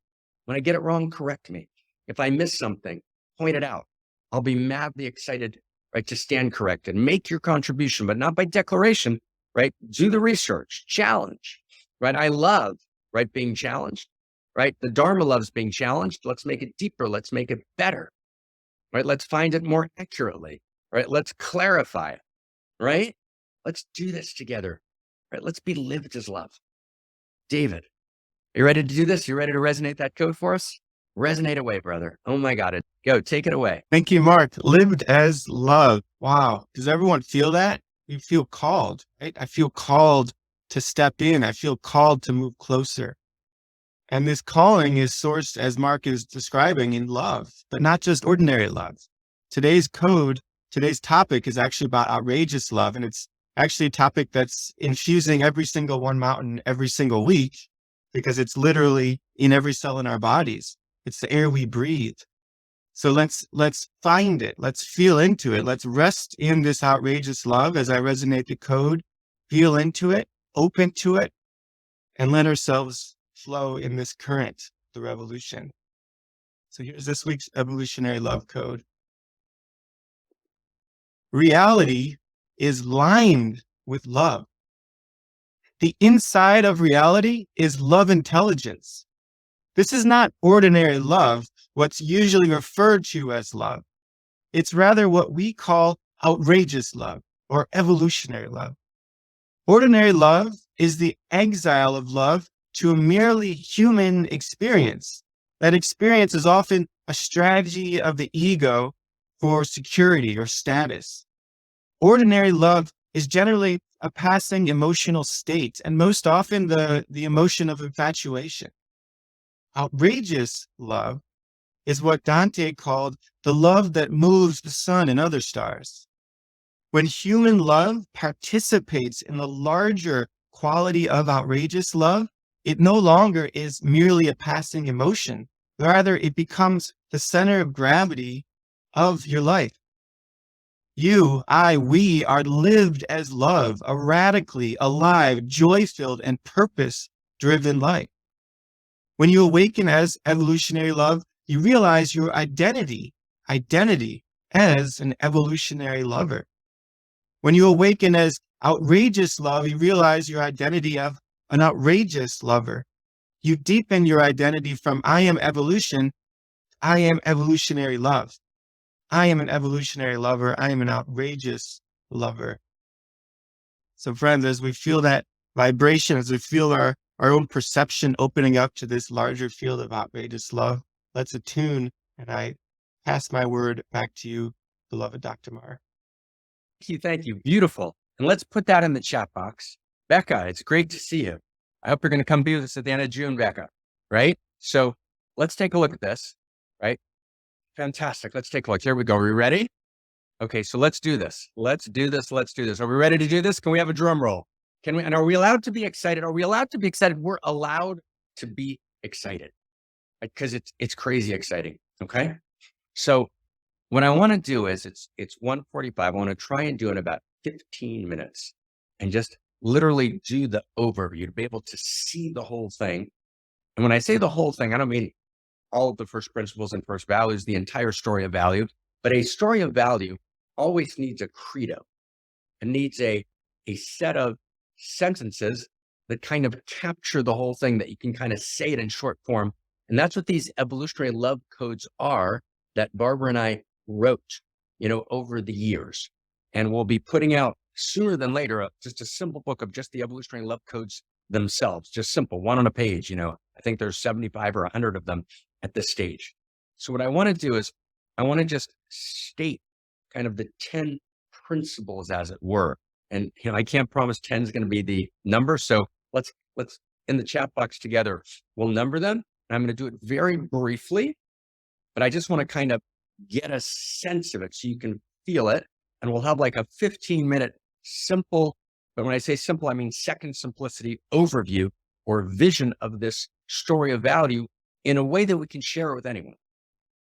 When I get it wrong, correct me. If I miss something, point it out. I'll be madly excited, right, to stand corrected. Make your contribution, but not by declaration, right? Do the research, challenge, right? I love, right, being challenged, right? The Dharma loves being challenged. Let's make it deeper. Let's make it better, right? Let's find it more accurately, right? Let's clarify it, right? Let's do this together, right? Let's be lived as love. David, are you ready to do this? You ready to resonate that code for us? Resonate away, brother. Oh my God. Go, take it away. Thank you, Mark. Lived as love. Wow. Does everyone feel that? You feel called, right? I feel called to step in. I feel called to move closer. And this calling is sourced, as Mark is describing, in love, but not just ordinary love. Today's topic is actually about outrageous love. And it's actually a topic that's infusing every single One Mountain every single week, because it's literally in every cell in our bodies. It's the air we breathe. So let's find it. Let's feel into it. Let's rest in this outrageous love as I resonate the code, feel into it, open to it, and let ourselves flow in this current, the revolution. So here's this week's evolutionary love code. Reality is lined with love. The inside of reality is love intelligence. This is not ordinary love, what's usually referred to as love. It's rather what we call outrageous love or evolutionary love. Ordinary love is the exile of love to a merely human experience. That experience is often a strategy of the ego for security or status. Ordinary love is generally a passing emotional state, and most often the emotion of infatuation. Outrageous love is what Dante called the love that moves the sun and other stars. When human love participates in the larger quality of outrageous love, it no longer is merely a passing emotion. Rather, it becomes the center of gravity of your life. You, I, we are lived as love, a radically alive, joy-filled, and purpose-driven life. When you awaken as evolutionary love, you realize your identity as an evolutionary lover. When you awaken as outrageous love, you realize your identity of an outrageous lover. You deepen your identity from I am evolution, I am evolutionary love. I am an evolutionary lover. I am an outrageous lover. So friends, as we feel that vibration, as we feel our own perception opening up to this larger field of outrageous love, let's attune, and I pass my word back to you, beloved Dr. Mar. Thank you. Beautiful. And let's put that in the chat box. Becca, it's great to see you. I hope you're going to come be with us at the end of June, Becca, right? So let's take a look at this, right? Fantastic. Let's take a look. Here we go. Are we ready? Okay, so let's do this. Let's do this. Are we ready to do this? Can we have a drum roll? Can we? And are we allowed to be excited? Are we allowed to be excited? We're allowed to be excited because it's crazy exciting. Okay. So what I want to do is it's 1:45. I want to try and do it in about 15 minutes and just literally do the overview to be able to see the whole thing. And when I say the whole thing, I don't mean all of the first principles and first values, the entire story of value, but a story of value always needs a credo. It needs a set of sentences that kind of capture the whole thing, that you can kind of say it in short form. And that's what these evolutionary love codes are that Barbara and I wrote, over the years. And we'll be putting out sooner than later, just a simple book of just the evolutionary love codes themselves, just simple, one on a page. I think there's 75 or 100 of them at this stage. So what I want to do is I want to just state kind of the 10 principles, as it were. And, I can't promise 10 is going to be the number. So let's in the chat box together, we'll number them. And I'm going to do it very briefly, but I just want to kind of get a sense of it so you can feel it. And we'll have like a 15-minute simple, but when I say simple, I mean second simplicity overview or vision of this story of value in a way that we can share it with anyone.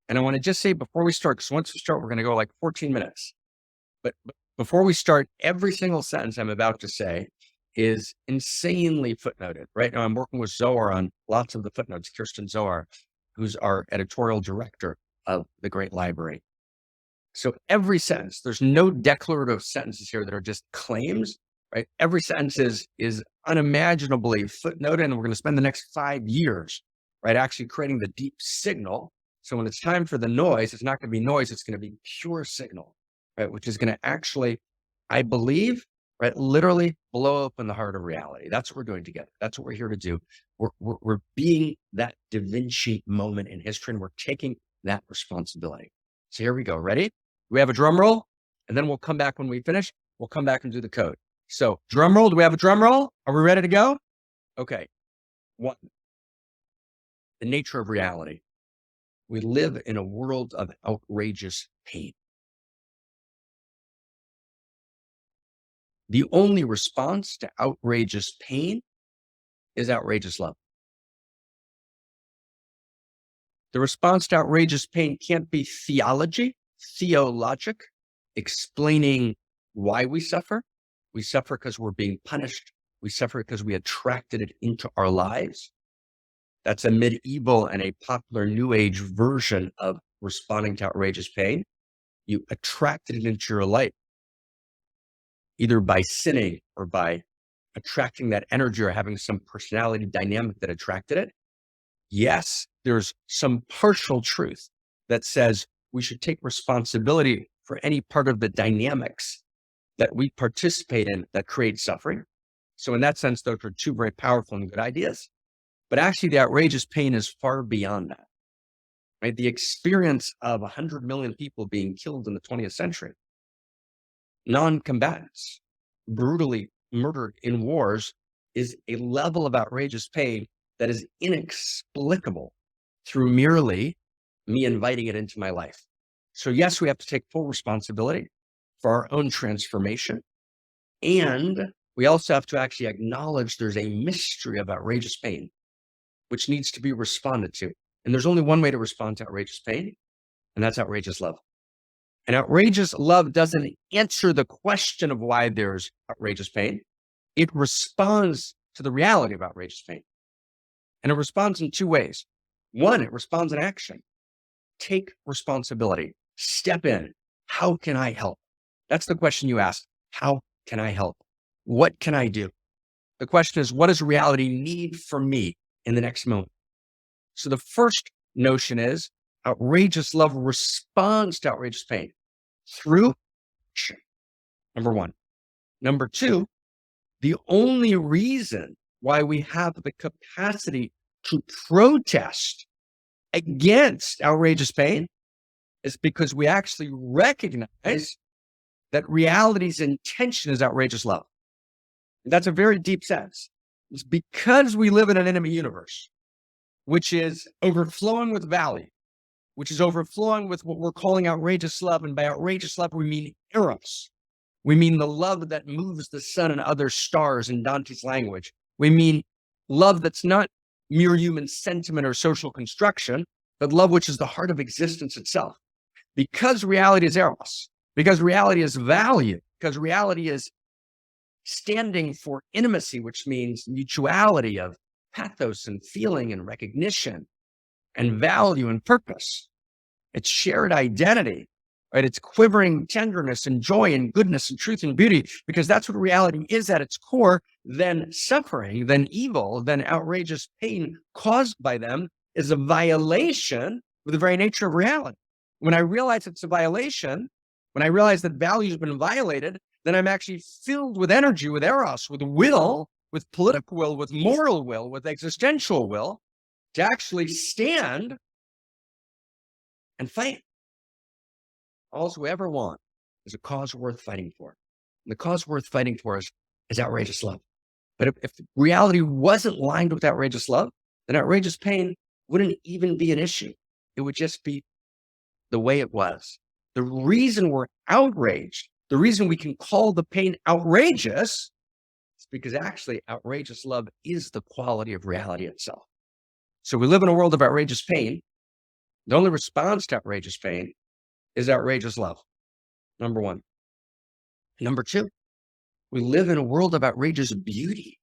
And I want to just say before we start, because once we start, we're going to go like 14 minutes. But before we start, every single sentence I'm about to say is insanely footnoted. Right now, I'm working with Zohar on lots of the footnotes, Kirsten Zohar, who's our editorial director of the Great Library. So every sentence, there's no declarative sentences here that are just claims, right? Every sentence is unimaginably footnoted, and we're going to spend the next 5 years, right, actually creating the deep signal. So when it's time for the noise, it's not going to be noise, it's going to be pure signal, right? Which is going to actually, I believe, right, literally blow open the heart of reality. That's what we're doing together. That's what we're here to do. We're being that Da Vinci moment in history, and we're taking that responsibility. So here we go. Ready? We have a drum roll, and then we'll come back when we finish. We'll come back and do the code. So drum roll. Do we have a drum roll? Are we ready to go? Okay. One, the nature of reality. We live in a world of outrageous pain. The only response to outrageous pain is outrageous love. The response to outrageous pain can't be theology, theologic, explaining why we suffer. We suffer because we're being punished. We suffer because we attracted it into our lives. That's a medieval and a popular New Age version of responding to outrageous pain. You attracted it into your life, either by sinning or by attracting that energy or having some personality dynamic that attracted it. Yes, there's some partial truth that says we should take responsibility for any part of the dynamics that we participate in that create suffering. So in that sense, those are two very powerful and good ideas. But actually, the outrageous pain is far beyond that. Right? The experience of 100 million people being killed in the 20th century, non-combatants brutally murdered in wars, is a level of outrageous pain that is inexplicable through merely me inviting it into my life. So yes, we have to take full responsibility for our own transformation. And we also have to actually acknowledge there's a mystery of outrageous pain, which needs to be responded to. And there's only one way to respond to outrageous pain, and that's outrageous love. And outrageous love doesn't answer the question of why there's outrageous pain. It responds to the reality of outrageous pain. And it responds in two ways. One, it responds in action. Take responsibility. Step in. How can I help? That's the question you ask. How can I help? What can I do? The question is, what does reality need from me in the next moment? So the first notion is outrageous love responds to outrageous pain through action. Number one. Number two, the only reason why we have the capacity to protest against outrageous pain is because we actually recognize that reality's intention is outrageous love. That's a very deep sense. It's because we live in an enemy universe, which is overflowing with value, which is overflowing with what we're calling outrageous love. And by outrageous love, we mean Eros. We mean the love that moves the sun and other stars in Dante's language. We mean love that's not mere human sentiment or social construction, but love which is the heart of existence itself. Because reality is Eros, because reality is value, because reality is standing for intimacy, which means mutuality of pathos and feeling and recognition and value and purpose. It's shared identity, right? It's quivering tenderness and joy and goodness and truth and beauty, because that's what reality is at its core. Then suffering, then evil, then outrageous pain caused by them is a violation of the very nature of reality. When I realize it's a violation, when I realize that value has been violated, then I'm actually filled with energy, with Eros, with will, with political will, with moral will, with existential will to actually stand and fight. All we ever want is a cause worth fighting for. And the cause worth fighting for is outrageous love. But if reality wasn't lined with outrageous love, then outrageous pain wouldn't even be an issue. It would just be the way it was. The reason we're outraged, the reason we can call the pain outrageous, It's because actually outrageous love is the quality of reality itself. So we live in a world of outrageous pain. The only response to outrageous pain is outrageous love. Number one. Number two, we live in a world of outrageous beauty.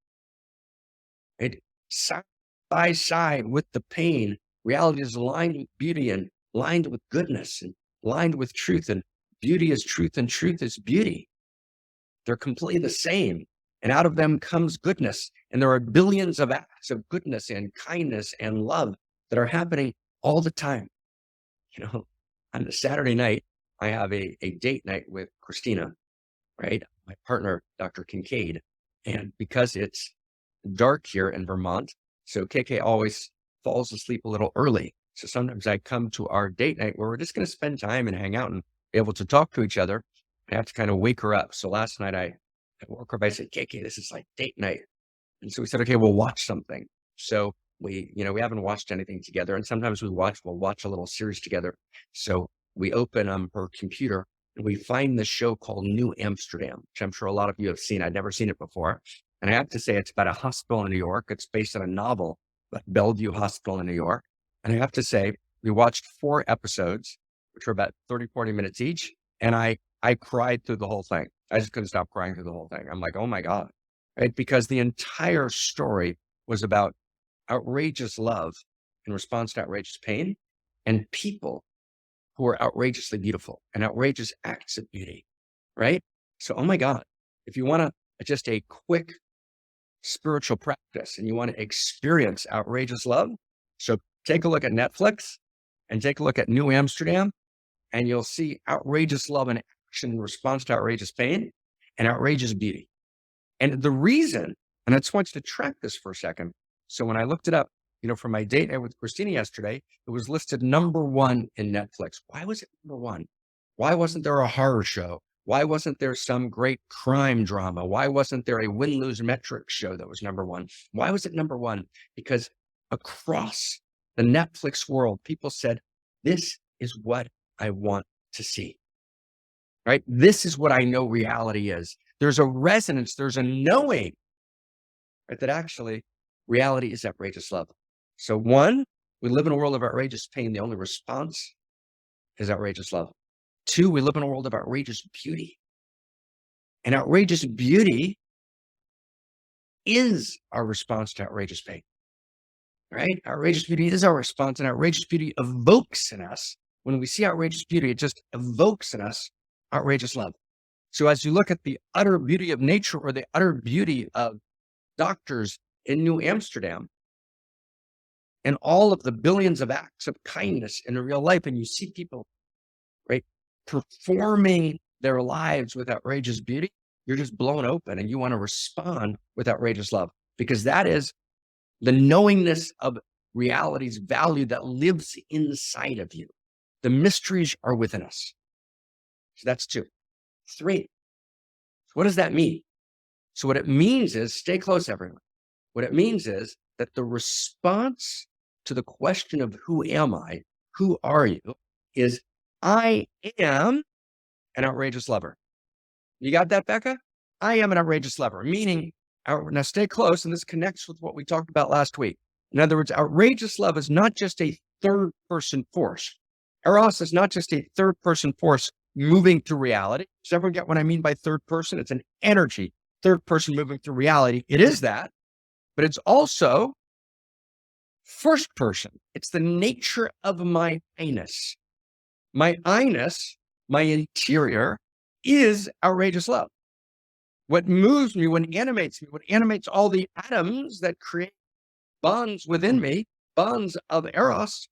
Side by side with the pain, reality is lined with beauty and lined with goodness and lined with truth. And beauty is truth and truth is beauty. They're completely the same. And out of them comes goodness. And there are billions of acts of goodness and kindness and love that are happening all the time. On a Saturday night, I have a date night with Kristina, right? My partner, Dr. Kincaid. And because it's dark here in Vermont, so KK always falls asleep a little early. So sometimes I come to our date night where we're just going to spend time and hang out and be able to talk to each other. I have to kind of wake her up. So last night I woke her up, I said, KK, this is like date night. And so we said, okay, we'll watch something. So we haven't watched anything together. And sometimes we'll watch a little series together. So we open her computer and we find this show called New Amsterdam, which I'm sure a lot of you have seen. I'd never seen it before. And I have to say, it's about a hospital in New York. It's based on a novel, about Bellevue Hospital in New York. And I have to say, we watched 4 episodes, which were about 30, 40 minutes each. And I cried through the whole thing. I just couldn't stop crying through the whole thing. I'm like, oh my God, right? Because the entire story was about outrageous love in response to outrageous pain and people who are outrageously beautiful and outrageous acts of beauty, right? So, oh my God, if you want just a quick spiritual practice and you want to experience outrageous love, so take a look at Netflix and take a look at New Amsterdam, and you'll see outrageous love in action in response to outrageous pain and outrageous beauty. And the reason, and I just want you to track this for a second. So when I looked it up, for my date night with Kristina yesterday, it was listed number 1 in Netflix. Why was it number 1? Why wasn't there a horror show? Why wasn't there some great crime drama? Why wasn't there a win-lose metrics show that was number 1? Why was it number 1? Because across the Netflix world, people said, this is what I want to see, right? This is what I know reality is. There's a resonance, there's a knowing, right, that actually reality is outrageous love. So 1, we live in a world of outrageous pain. The only response is outrageous love. 2, we live in a world of outrageous beauty. And outrageous beauty is our response to outrageous pain, right? Outrageous beauty is our response, and outrageous beauty evokes in us. When we see outrageous beauty, it just evokes in us outrageous love. So as you look at the utter beauty of nature or the utter beauty of doctors in New Amsterdam and all of the billions of acts of kindness in real life, and you see people, right, performing their lives with outrageous beauty, you're just blown open and you want to respond with outrageous love, because that is the knowingness of reality's value that lives inside of you. The mysteries are within us. So that's 2. 3, what does that mean? So what it means is, stay close, everyone. What it means is that the response to the question of who am I, who are you, is I am an outrageous lover. You got that, Becca? I am an outrageous lover, meaning, now stay close, and this connects with what we talked about last week. In other words, outrageous love is not just a third-person force. Eros is not just a third-person force moving through reality. Does everyone get what I mean by third person? It's an energy, third person moving through reality. It is that, but it's also first person. It's the nature of my I-ness. My I-ness, my interior, is outrageous love. What moves me, what animates all the atoms that create bonds within me, bonds of Eros,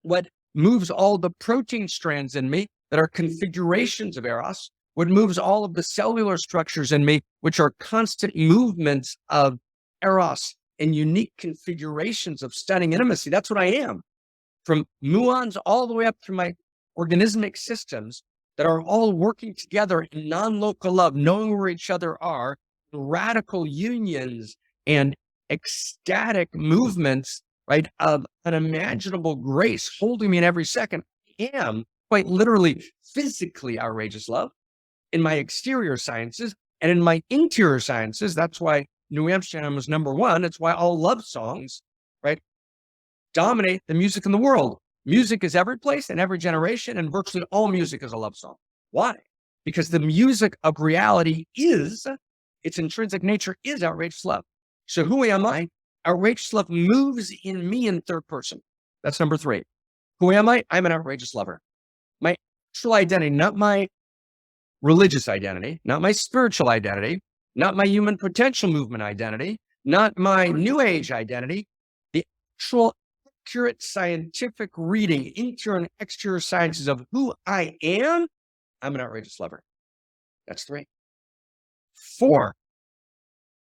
what moves all the protein strands in me that are configurations of Eros, what moves all of the cellular structures in me, which are constant movements of Eros and unique configurations of stunning intimacy. That's what I am. From muons all the way up through my organismic systems that are all working together in non-local love, knowing where each other are, radical unions and ecstatic movements, right, of unimaginable grace holding me in every second. I am quite literally physically outrageous love in my exterior sciences, And in my interior sciences, that's why New Amsterdam was number one. It's why all love songs, right, dominate the music in the world. Music is every place and every generation, and virtually all music is a love song. Why? Because the music of reality is, its intrinsic nature is outrageous love. So who am I? Outrageous love moves in me in third person. That's number 3. Who am I? I'm an outrageous lover. My actual identity, not my religious identity, not my spiritual identity, not my human potential movement identity, not my new age identity, the actual accurate scientific reading, interior and exterior sciences of who I am, I'm an outrageous lover. That's 3. 4,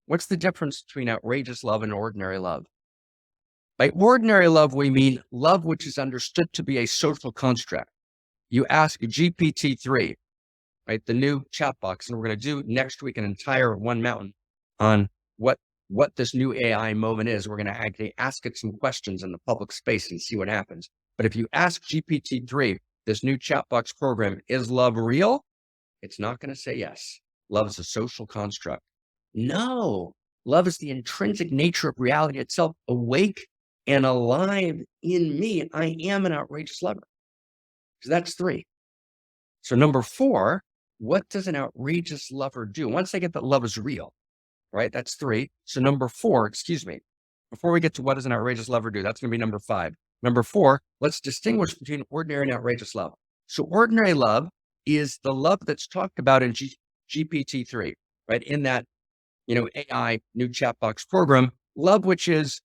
what's the difference between outrageous love and ordinary love? By ordinary love, we mean love which is understood to be a social construct. You ask GPT-3, right, the new chat box, and we're going to do next week an entire One Mountain on what this new AI moment is. We're going to actually ask it some questions in the public space and see what happens. But if you ask GPT-3, this new chat box program, is love real? It's not going to say yes. Love is a social construct. No, love is the intrinsic nature of reality itself, awake and alive in me. I am an outrageous lover. So that's 3. So number 4, what does an outrageous lover do? Once I get that love is real, right? That's 3. So number 4, excuse me, before we get to what does an outrageous lover do, that's going to be number 5. Number 4, let's distinguish between ordinary and outrageous love. So ordinary love is the love that's talked about in GPT-3, right? In that, AI new chat box program, love which is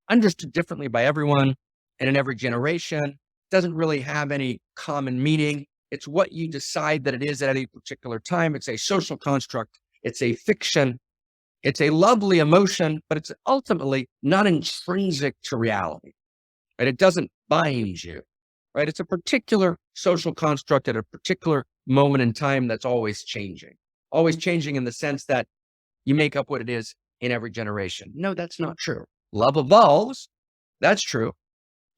understood differently by everyone and in every generation, doesn't really have any common meaning. It's what you decide that it is at any particular time. It's a social construct. It's a fiction. It's a lovely emotion, but it's ultimately not intrinsic to reality, right? It doesn't bind you, right? It's a particular social construct at a particular moment in time that's always changing in the sense that you make up what it is in every generation. No, that's not true. Love evolves. That's true.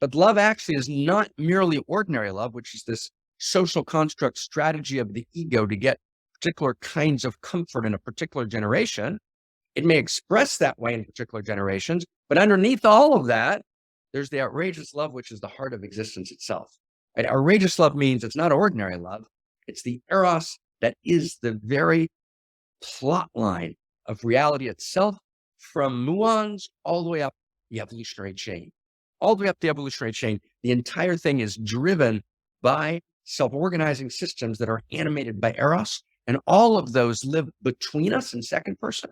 But love actually is not merely ordinary love, which is this social construct strategy of the ego to get particular kinds of comfort in a particular generation. It may express that way in particular generations, but underneath all of that, there's the outrageous love, which is the heart of existence itself. Right? Outrageous love means it's not ordinary love. It's the Eros that is the very plot line of reality itself, from muons all the way up the evolutionary chain. All the way up the evolutionary chain, the entire thing is driven by self-organizing systems that are animated by Eros, and all of those live between us in second person,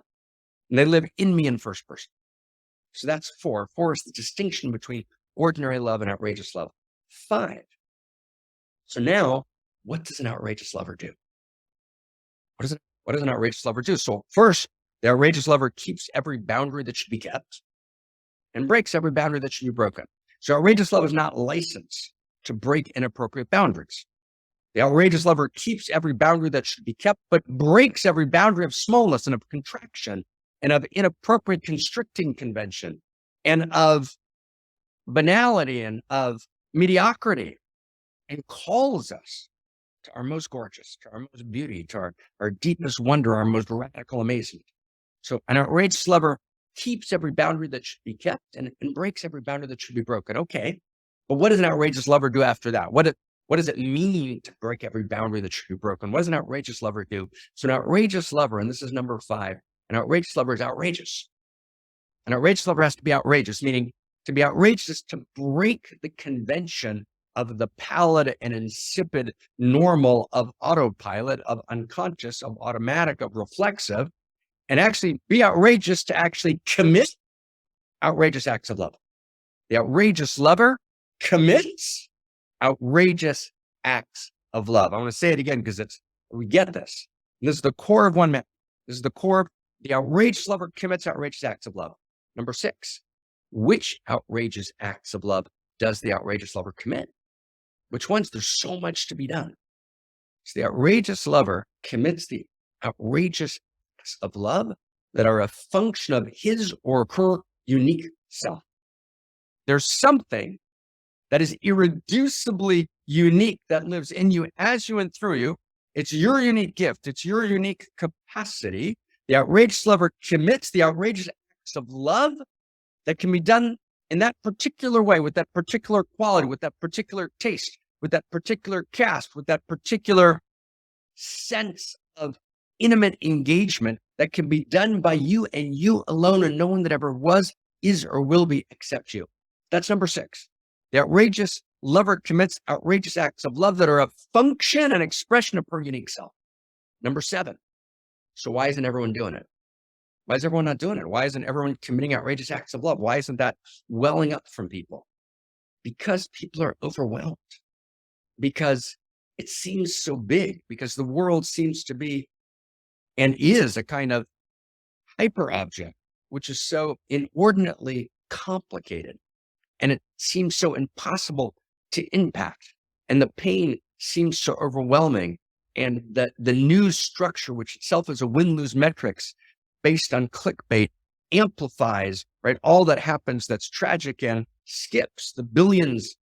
and they live in me in first person. So that's 4. 4 is the distinction between ordinary love and outrageous love. 5. So now, what does an outrageous lover do? What does an outrageous lover do? So first, the outrageous lover keeps every boundary that should be kept and breaks every boundary that should be broken. So outrageous love is not licensed to break inappropriate boundaries. The outrageous lover keeps every boundary that should be kept, but breaks every boundary of smallness and of contraction and of inappropriate constricting convention and of banality and of mediocrity, and calls us to our most gorgeous, to our most beauty, to our deepest wonder, our most radical amazement. So an outrageous lover keeps every boundary that should be kept and breaks every boundary that should be broken. Okay, but what does an outrageous lover do after that? What does it mean to break every boundary that should be broken? What does an outrageous lover do? So an outrageous lover, and this is number 5, an outrageous lover is outrageous. An outrageous lover has to be outrageous, meaning to be outrageous is to break the convention of the pallid and insipid normal of autopilot, of unconscious, of automatic, of reflexive, and actually be outrageous to actually commit outrageous acts of love. The outrageous lover commits outrageous acts of love. I want to say it again because we get this. This is the core of one man. This is the core of the outrageous lover commits outrageous acts of love. Number 6, which outrageous acts of love does the outrageous lover commit? Which ones? There's so much to be done. So the outrageous lover commits the outrageous acts of love that are a function of his or her unique self. There's something that is irreducibly unique that lives in you, as you, and through you, It's your unique gift. It's your unique capacity. The outrageous lover commits the outrageous acts of love that can be done in that particular way, with that particular quality, with that particular taste, with that particular cast, with that particular sense of intimate engagement that can be done by you and you alone, and no one that ever was, is, or will be except you. That's number 6. The outrageous lover commits outrageous acts of love that are a function and expression of her unique self. Number 7. So why isn't everyone doing it? Why is everyone not doing it? Why isn't everyone committing outrageous acts of love? Why isn't that welling up from people? Because people are overwhelmed. Because it seems so big. Because the world seems to be and is a kind of hyper object, which is so inordinately complicated. And it seems so impossible to impact. And the pain seems so overwhelming. And the news structure, which itself is a win-lose metrics based on clickbait, amplifies, right, all that happens that's tragic and skips the billions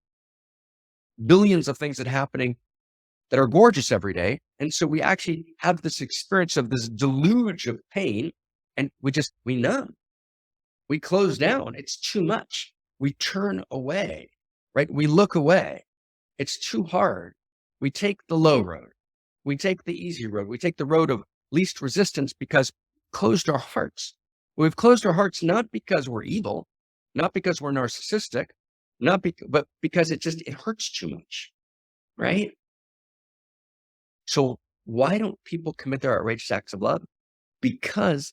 of things that are happening that are gorgeous every day. And so we actually have this experience of this deluge of pain, and we numb. We close down. It's too much. We turn away, right? We look away. It's too hard. We take the low road. We take the easy road. We take the road of least resistance because we've closed our hearts. We've closed our hearts not because we're evil, not because we're narcissistic, but because it hurts too much, right? So why don't people commit their outrageous acts of love? Because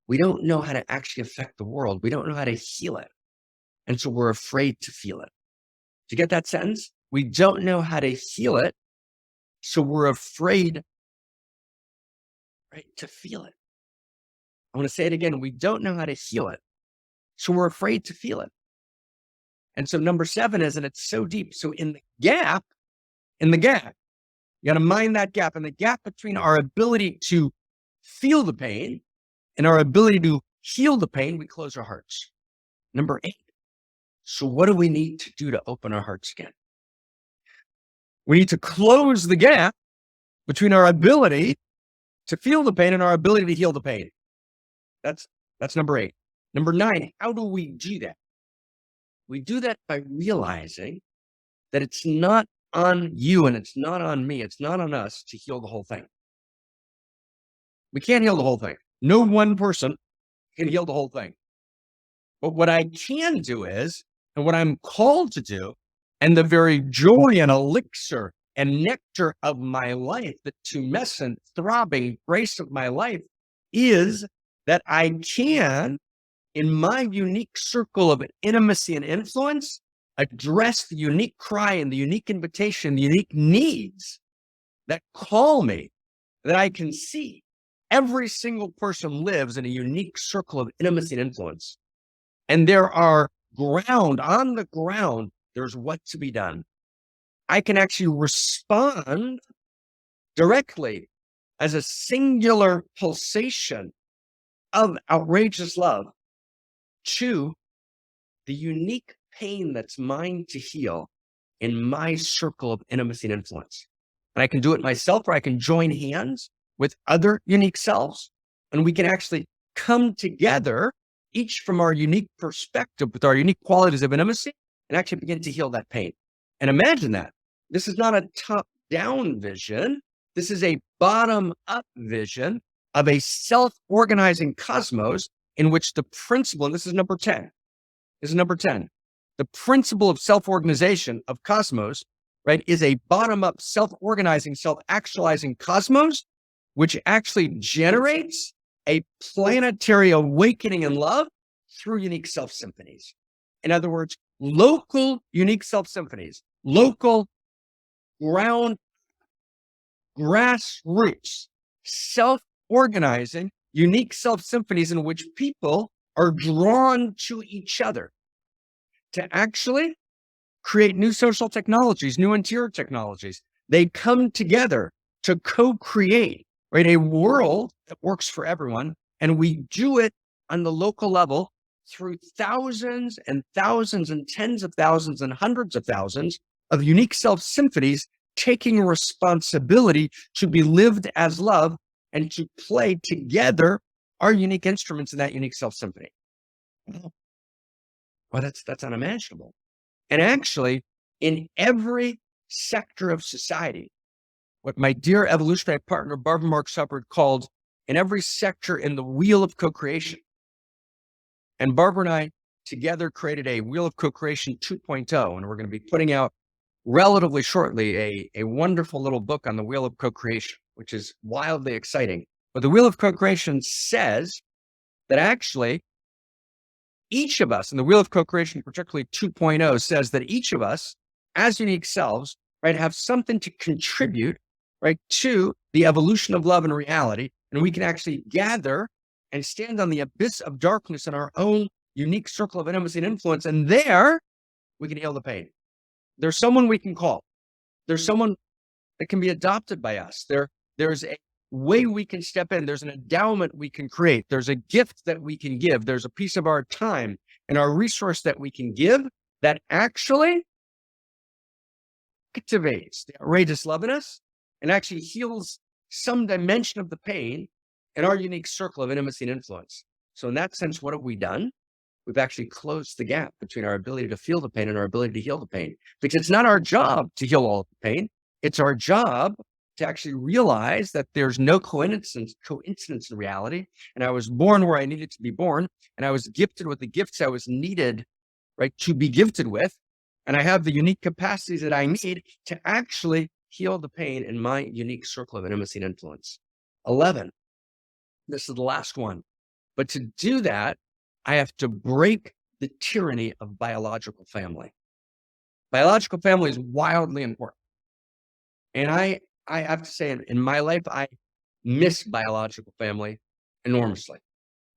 we don't know how to actually affect the world. We don't know how to heal it. And so we're afraid to feel it. Do you get that sentence? We don't know how to heal it. So we're afraid, right, to feel it. I want to say it again. We don't know how to heal it. So we're afraid to feel it. And so number 7 is, and it's so deep. So in the gap, you got to mind that gap. And the gap between our ability to feel the pain and our ability to heal the pain, we close our hearts. Number 8. So what do we need to do to open our hearts again? We need to close the gap between our ability to feel the pain and our ability to heal the pain. That's number 8. Number 9, how do we do that? We do that by realizing that it's not on you and it's not on me. It's not on us to heal the whole thing. We can't heal the whole thing. No one person can heal the whole thing. But what I can do is, and what I'm called to do, and the very joy and elixir and nectar of my life, the tumescent, throbbing grace of my life, is that I can, in my unique circle of intimacy and influence, address the unique cry and the unique invitation, the unique needs that call me, that I can see. Every single person lives in a unique circle of intimacy and influence. And there are on the ground, there's what to be done. I can actually respond directly as a singular pulsation of outrageous love to the unique pain that's mine to heal in my circle of intimacy and influence. And I can do it myself, or I can join hands with other unique selves, and we can actually come together, each from our unique perspective, with our unique qualities of intimacy, and actually begin to heal that pain. And imagine that. This is not a top-down vision. This is a bottom-up vision of a self-organizing cosmos in which the principle, and this is number 10. The principle of self-organization of cosmos, right, is a bottom-up, self-organizing, self-actualizing cosmos, which actually generates a planetary awakening in love through unique self-symphonies. In other words, local unique self-symphonies, local ground, grassroots, self-organizing, unique self-symphonies in which people are drawn to each other to actually create new social technologies, new interior technologies. They come together to co-create, right, a world that works for everyone. And we do it on the local level through thousands and thousands and tens of thousands and hundreds of thousands of unique self-symphonies taking responsibility to be lived as love and to play together our unique instruments in that unique self-symphony. Well, that's unimaginable. And actually, in every sector of society, what my dear evolutionary partner, Barbara Marx Hubbard, called in every sector in the wheel of co-creation. And Barbara and I together created a wheel of co-creation 2.0, and we're going to be putting out relatively shortly a wonderful little book on the wheel of co-creation, which is wildly exciting. But the wheel of co-creation says that actually each of us, and the wheel of co-creation, particularly 2.0, says that each of us as unique selves, right, have something to contribute, right, to the evolution of love and reality. And we can actually gather and stand on the abyss of darkness in our own unique circle of intimacy and influence. And there we can heal the pain. There's someone we can call. There's someone that can be adopted by us. There's a way we can step in. There's an endowment we can create. There's a gift that we can give. There's a piece of our time and our resource that we can give that actually activates the outrageous love in us and actually heals some dimension of the pain in our unique circle of intimacy and influence. So in that sense, what have we done? We've actually closed the gap between our ability to feel the pain and our ability to heal the pain, because it's not our job to heal all of the pain. It's our job to actually realize that there's no coincidence in reality. And I was born where I needed to be born, and I was gifted with the gifts I was needed, right, to be gifted with. And I have the unique capacities that I need to actually heal the pain in my unique circle of intimacy and influence. 11. This is the last one. But to do that, I have to break the tyranny of biological family. Biological family is wildly important. And I have to say, in my life, I miss biological family enormously.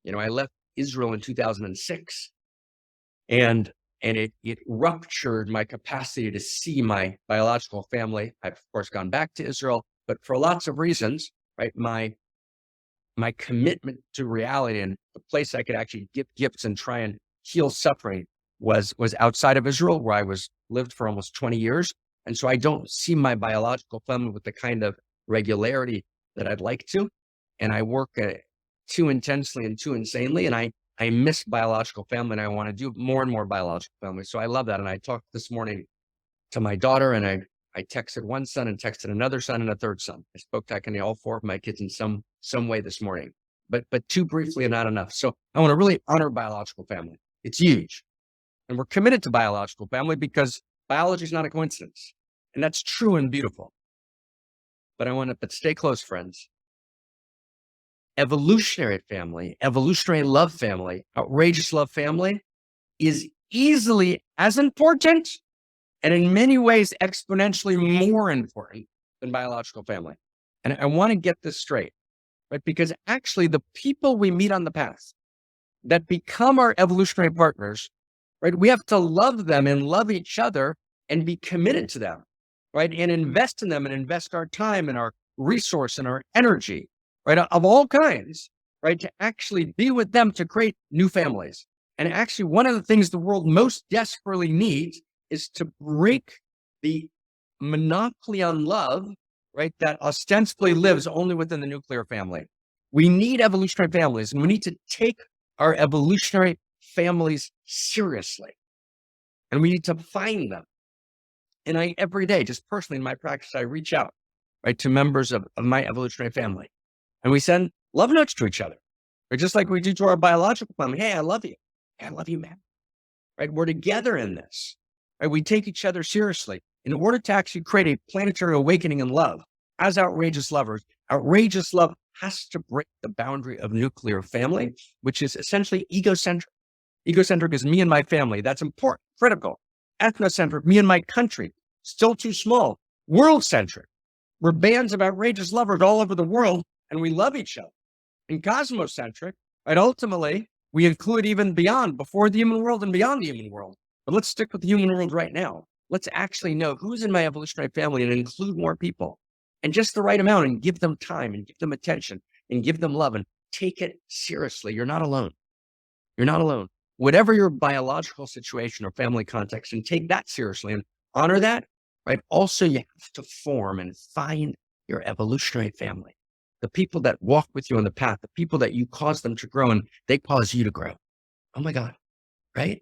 You know, I left Israel in 2006, and it ruptured my capacity to see my biological family. I've, of course, gone back to Israel, but for lots of reasons, right? My commitment to reality and the place I could actually give gifts and try and heal suffering was outside of Israel, where I lived for almost 20 years. And so I don't see my biological family with the kind of regularity that I'd like to. And I work too intensely and too insanely. And I miss biological family, and I want to do more and more biological family. So I love that. And I talked this morning to my daughter, and I texted one son and texted another son and a third son. I spoke to all four of my kids in some way this morning, but too briefly and not enough. So I want to really honor biological family. It's huge. And we're committed to biological family because biology is not a coincidence. And that's true and beautiful. But stay close, friends. Evolutionary family, evolutionary love family, outrageous love family is easily as important, and in many ways exponentially more important than biological family. And I want to get this straight, right? Because actually the people we meet on the path that become our evolutionary partners, right? We have to love them and love each other and be committed to them, right? And invest in them and invest our time and our resource and our energy, right? Of all kinds, right? To actually be with them to create new families. And actually one of the things the world most desperately needs is to break the monopoly on love, right, that ostensibly lives only within the nuclear family. We need evolutionary families, and we need to take our evolutionary families seriously. And we need to find them. And every day, just personally in my practice, I reach out, right, to members of my evolutionary family. And we send love notes to each other, right, just like we do to our biological family. Hey, I love you. Hey, I love you, man. Right? We're together in this. Right? We take each other seriously in order to actually create a planetary awakening in love. As outrageous lovers, outrageous love has to break the boundary of nuclear family, which is essentially egocentric. Egocentric is me and my family. That's important, critical. Ethnocentric, me and my country, still too small. World-centric. We're bands of outrageous lovers all over the world, and we love each other. And cosmocentric, right? Ultimately, we include even beyond, before the human world and beyond the human world. But let's stick with the human world right now. Let's actually know who's in my evolutionary family and include more people, and just the right amount, and give them time and give them attention and give them love and take it seriously. You're not alone. You're not alone. Whatever your biological situation or family context, and take that seriously and honor that, right? Also, you have to form and find your evolutionary family, the people that walk with you on the path, the people that you cause them to grow and they cause you to grow. Oh my God, right?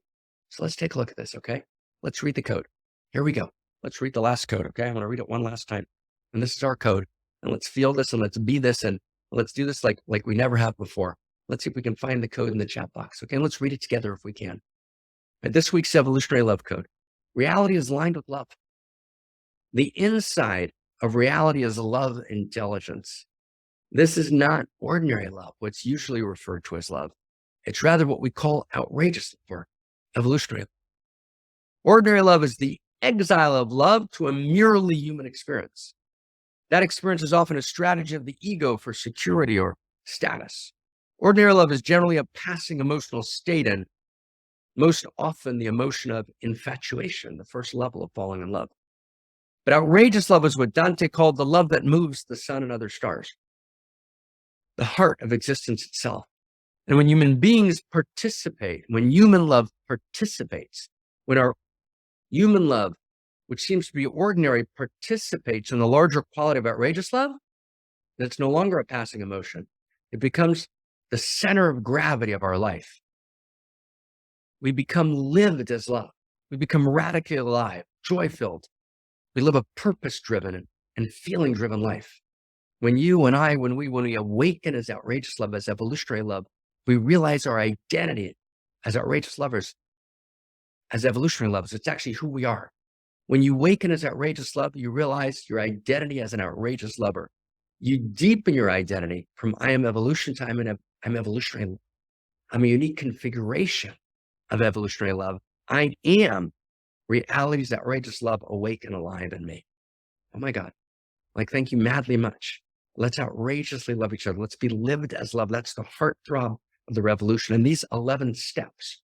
So let's take a look at this, okay? Let's read the code. Here we go. Let's read the last code, okay? I'm going to read it one last time. And this is our code. And let's feel this and let's be this and let's do this like we never have before. Let's see if we can find the code in the chat box, okay? And let's read it together if we can. And this week's evolutionary love code. Reality is lined with love. The inside of reality is love intelligence. This is not ordinary love, what's usually referred to as love. It's rather what we call outrageous love or evolutionary love. Ordinary love is the exile of love to a merely human experience. That experience is often a strategy of the ego for security or status. Ordinary love is generally a passing emotional state and most often the emotion of infatuation, the first level of falling in love. But outrageous love is what Dante called the love that moves the sun and other stars, the heart of existence itself. And when human beings participate, when human love participates, when our human love, which seems to be ordinary, participates in the larger quality of outrageous love, then it's no longer a passing emotion. It becomes the center of gravity of our life. We become lived as love. We become radically alive, joy-filled. We live a purpose-driven and feeling-driven life. When you and I, when we awaken as outrageous love, as evolutionary love, we realize our identity as outrageous lovers, as evolutionary lovers. It's actually who we are. When you awaken as outrageous love, you realize your identity as an outrageous lover. You deepen your identity from I am evolution to I'm evolutionary. I'm a unique configuration of evolutionary love. I am reality's outrageous love awake and alive in me. Oh my God. Thank you madly much. Let's outrageously love each other. Let's be lived as love. That's the heartthrob of the revolution. And these 11 steps,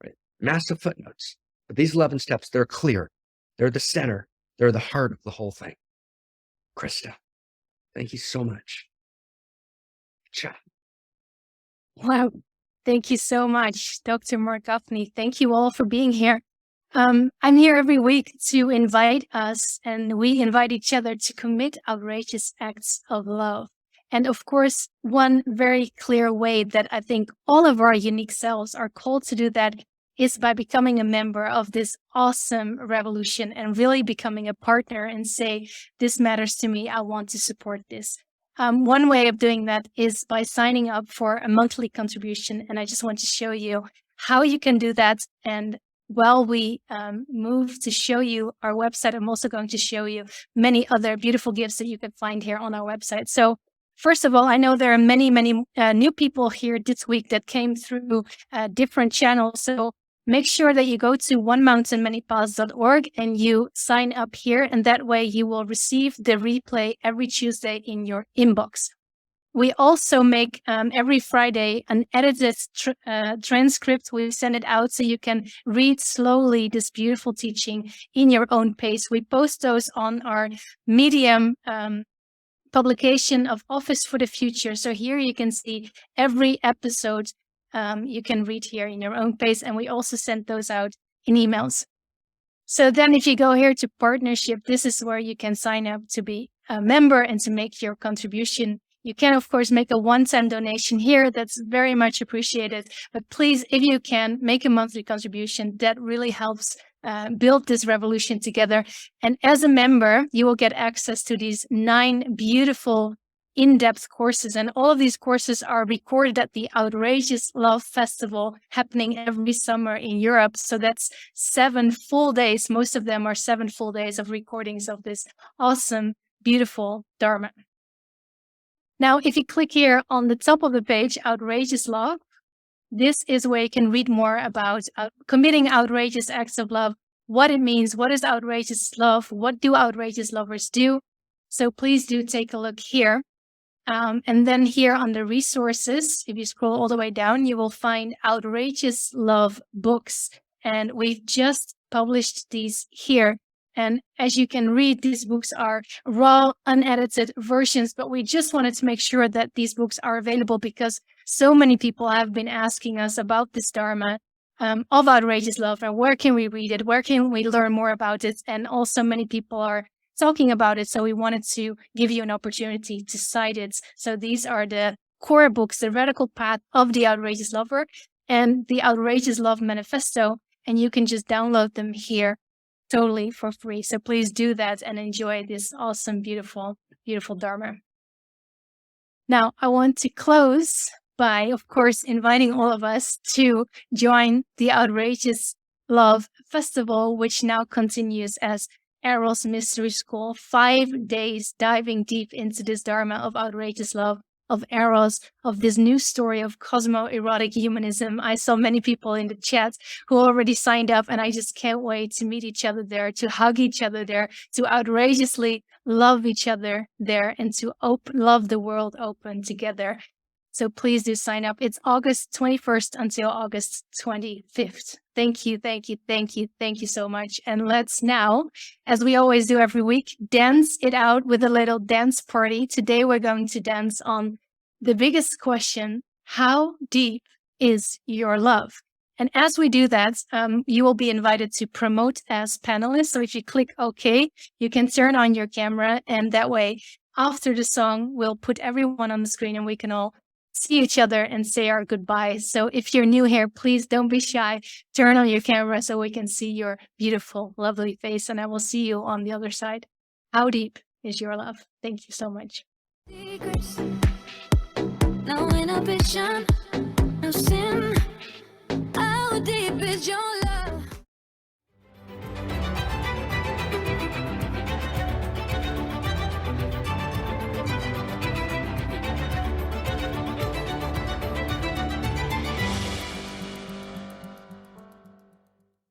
right? Massive footnotes, but these 11 steps, they're clear. They're the center. They're the heart of the whole thing. Krista, thank you so much. Ciao. Wow. Thank you so much, Dr. Marc Gafni. Thank you all for being here. I'm here every week to invite us, and we invite each other to commit outrageous acts of love. And of course, one very clear way that I think all of our unique selves are called to do that is by becoming a member of this awesome revolution and really becoming a partner and say, this matters to me, I want to support this. One way of doing that is by signing up for a monthly contribution. And I just want to show you how you can do that. And while we move to show you our website, I'm also going to show you many other beautiful gifts that you can find here on our website. So first of all, I know there are many new people here this week that came through different channels. So make sure that you go to onemountainmanypaths.org and you sign up here. And that way you will receive the replay every Tuesday in your inbox. We also make every Friday an edited transcript. We send it out so you can read slowly this beautiful teaching in your own pace. We post those on our Medium publication of Office for the Future. So here you can see every episode. You can read here in your own pace, and we also send those out in emails. So then if you go here to partnership, this is where you can sign up to be a member and to make your contribution. You can, of course, make a one-time donation here. That's very much appreciated. But please, if you can, make a monthly contribution. That really helps build this revolution together. And as a member, you will get access to these 9 beautiful in-depth courses. And all of these courses are recorded at the Outrageous Love Festival happening every summer in Europe. So that's 7 full days. Most of them are 7 full days of recordings of this awesome, beautiful Dharma. Now, if you click here on the top of the page, Outrageous Love, this is where you can read more about committing outrageous acts of love, what it means, what is outrageous love, what do outrageous lovers do. So please do take a look here. And then here on the resources, if you scroll all the way down, you will find Outrageous Love books. And we've just published these here. And as you can read, these books are raw, unedited versions, but we just wanted to make sure that these books are available because so many people have been asking us about this Dharma. of Outrageous Love, and where can we read it? Where can we learn more about it? And also many people are talking about it, so we wanted to give you an opportunity to cite it. So these are the core books, The Radical Path of the Outrageous Lover and the Outrageous Love Manifesto, and you can just download them here totally for free. So please do that and enjoy this awesome, beautiful, beautiful Dharma. Now, I want to close by, of course, inviting all of us to join the Outrageous Love Festival, which now continues as Eros Mystery School. 5 days diving deep into this Dharma of outrageous love, of Eros, of this new story of cosmo-erotic humanism. I saw many people in the chat who already signed up, and I just can't wait to meet each other there, to hug each other there, to outrageously love each other there, and to love the world open together. So please do sign up. It's August 21st until August 25th. Thank you, thank you, thank you, thank you so much. And let's now, as we always do every week, dance it out with a little dance party. Today we're going to dance on the biggest question: how deep is your love? And as we do that, you will be invited to promote as panelists. So if you click OK, you can turn on your camera, and that way, after the song, we'll put everyone on the screen and we can all see each other and say our goodbyes. So if you're new here, please don't be shy. Turn on your camera so we can see your beautiful, lovely face, and I will see you on the other side. How deep is your love? Thank you so much. Secrets, no inhibition.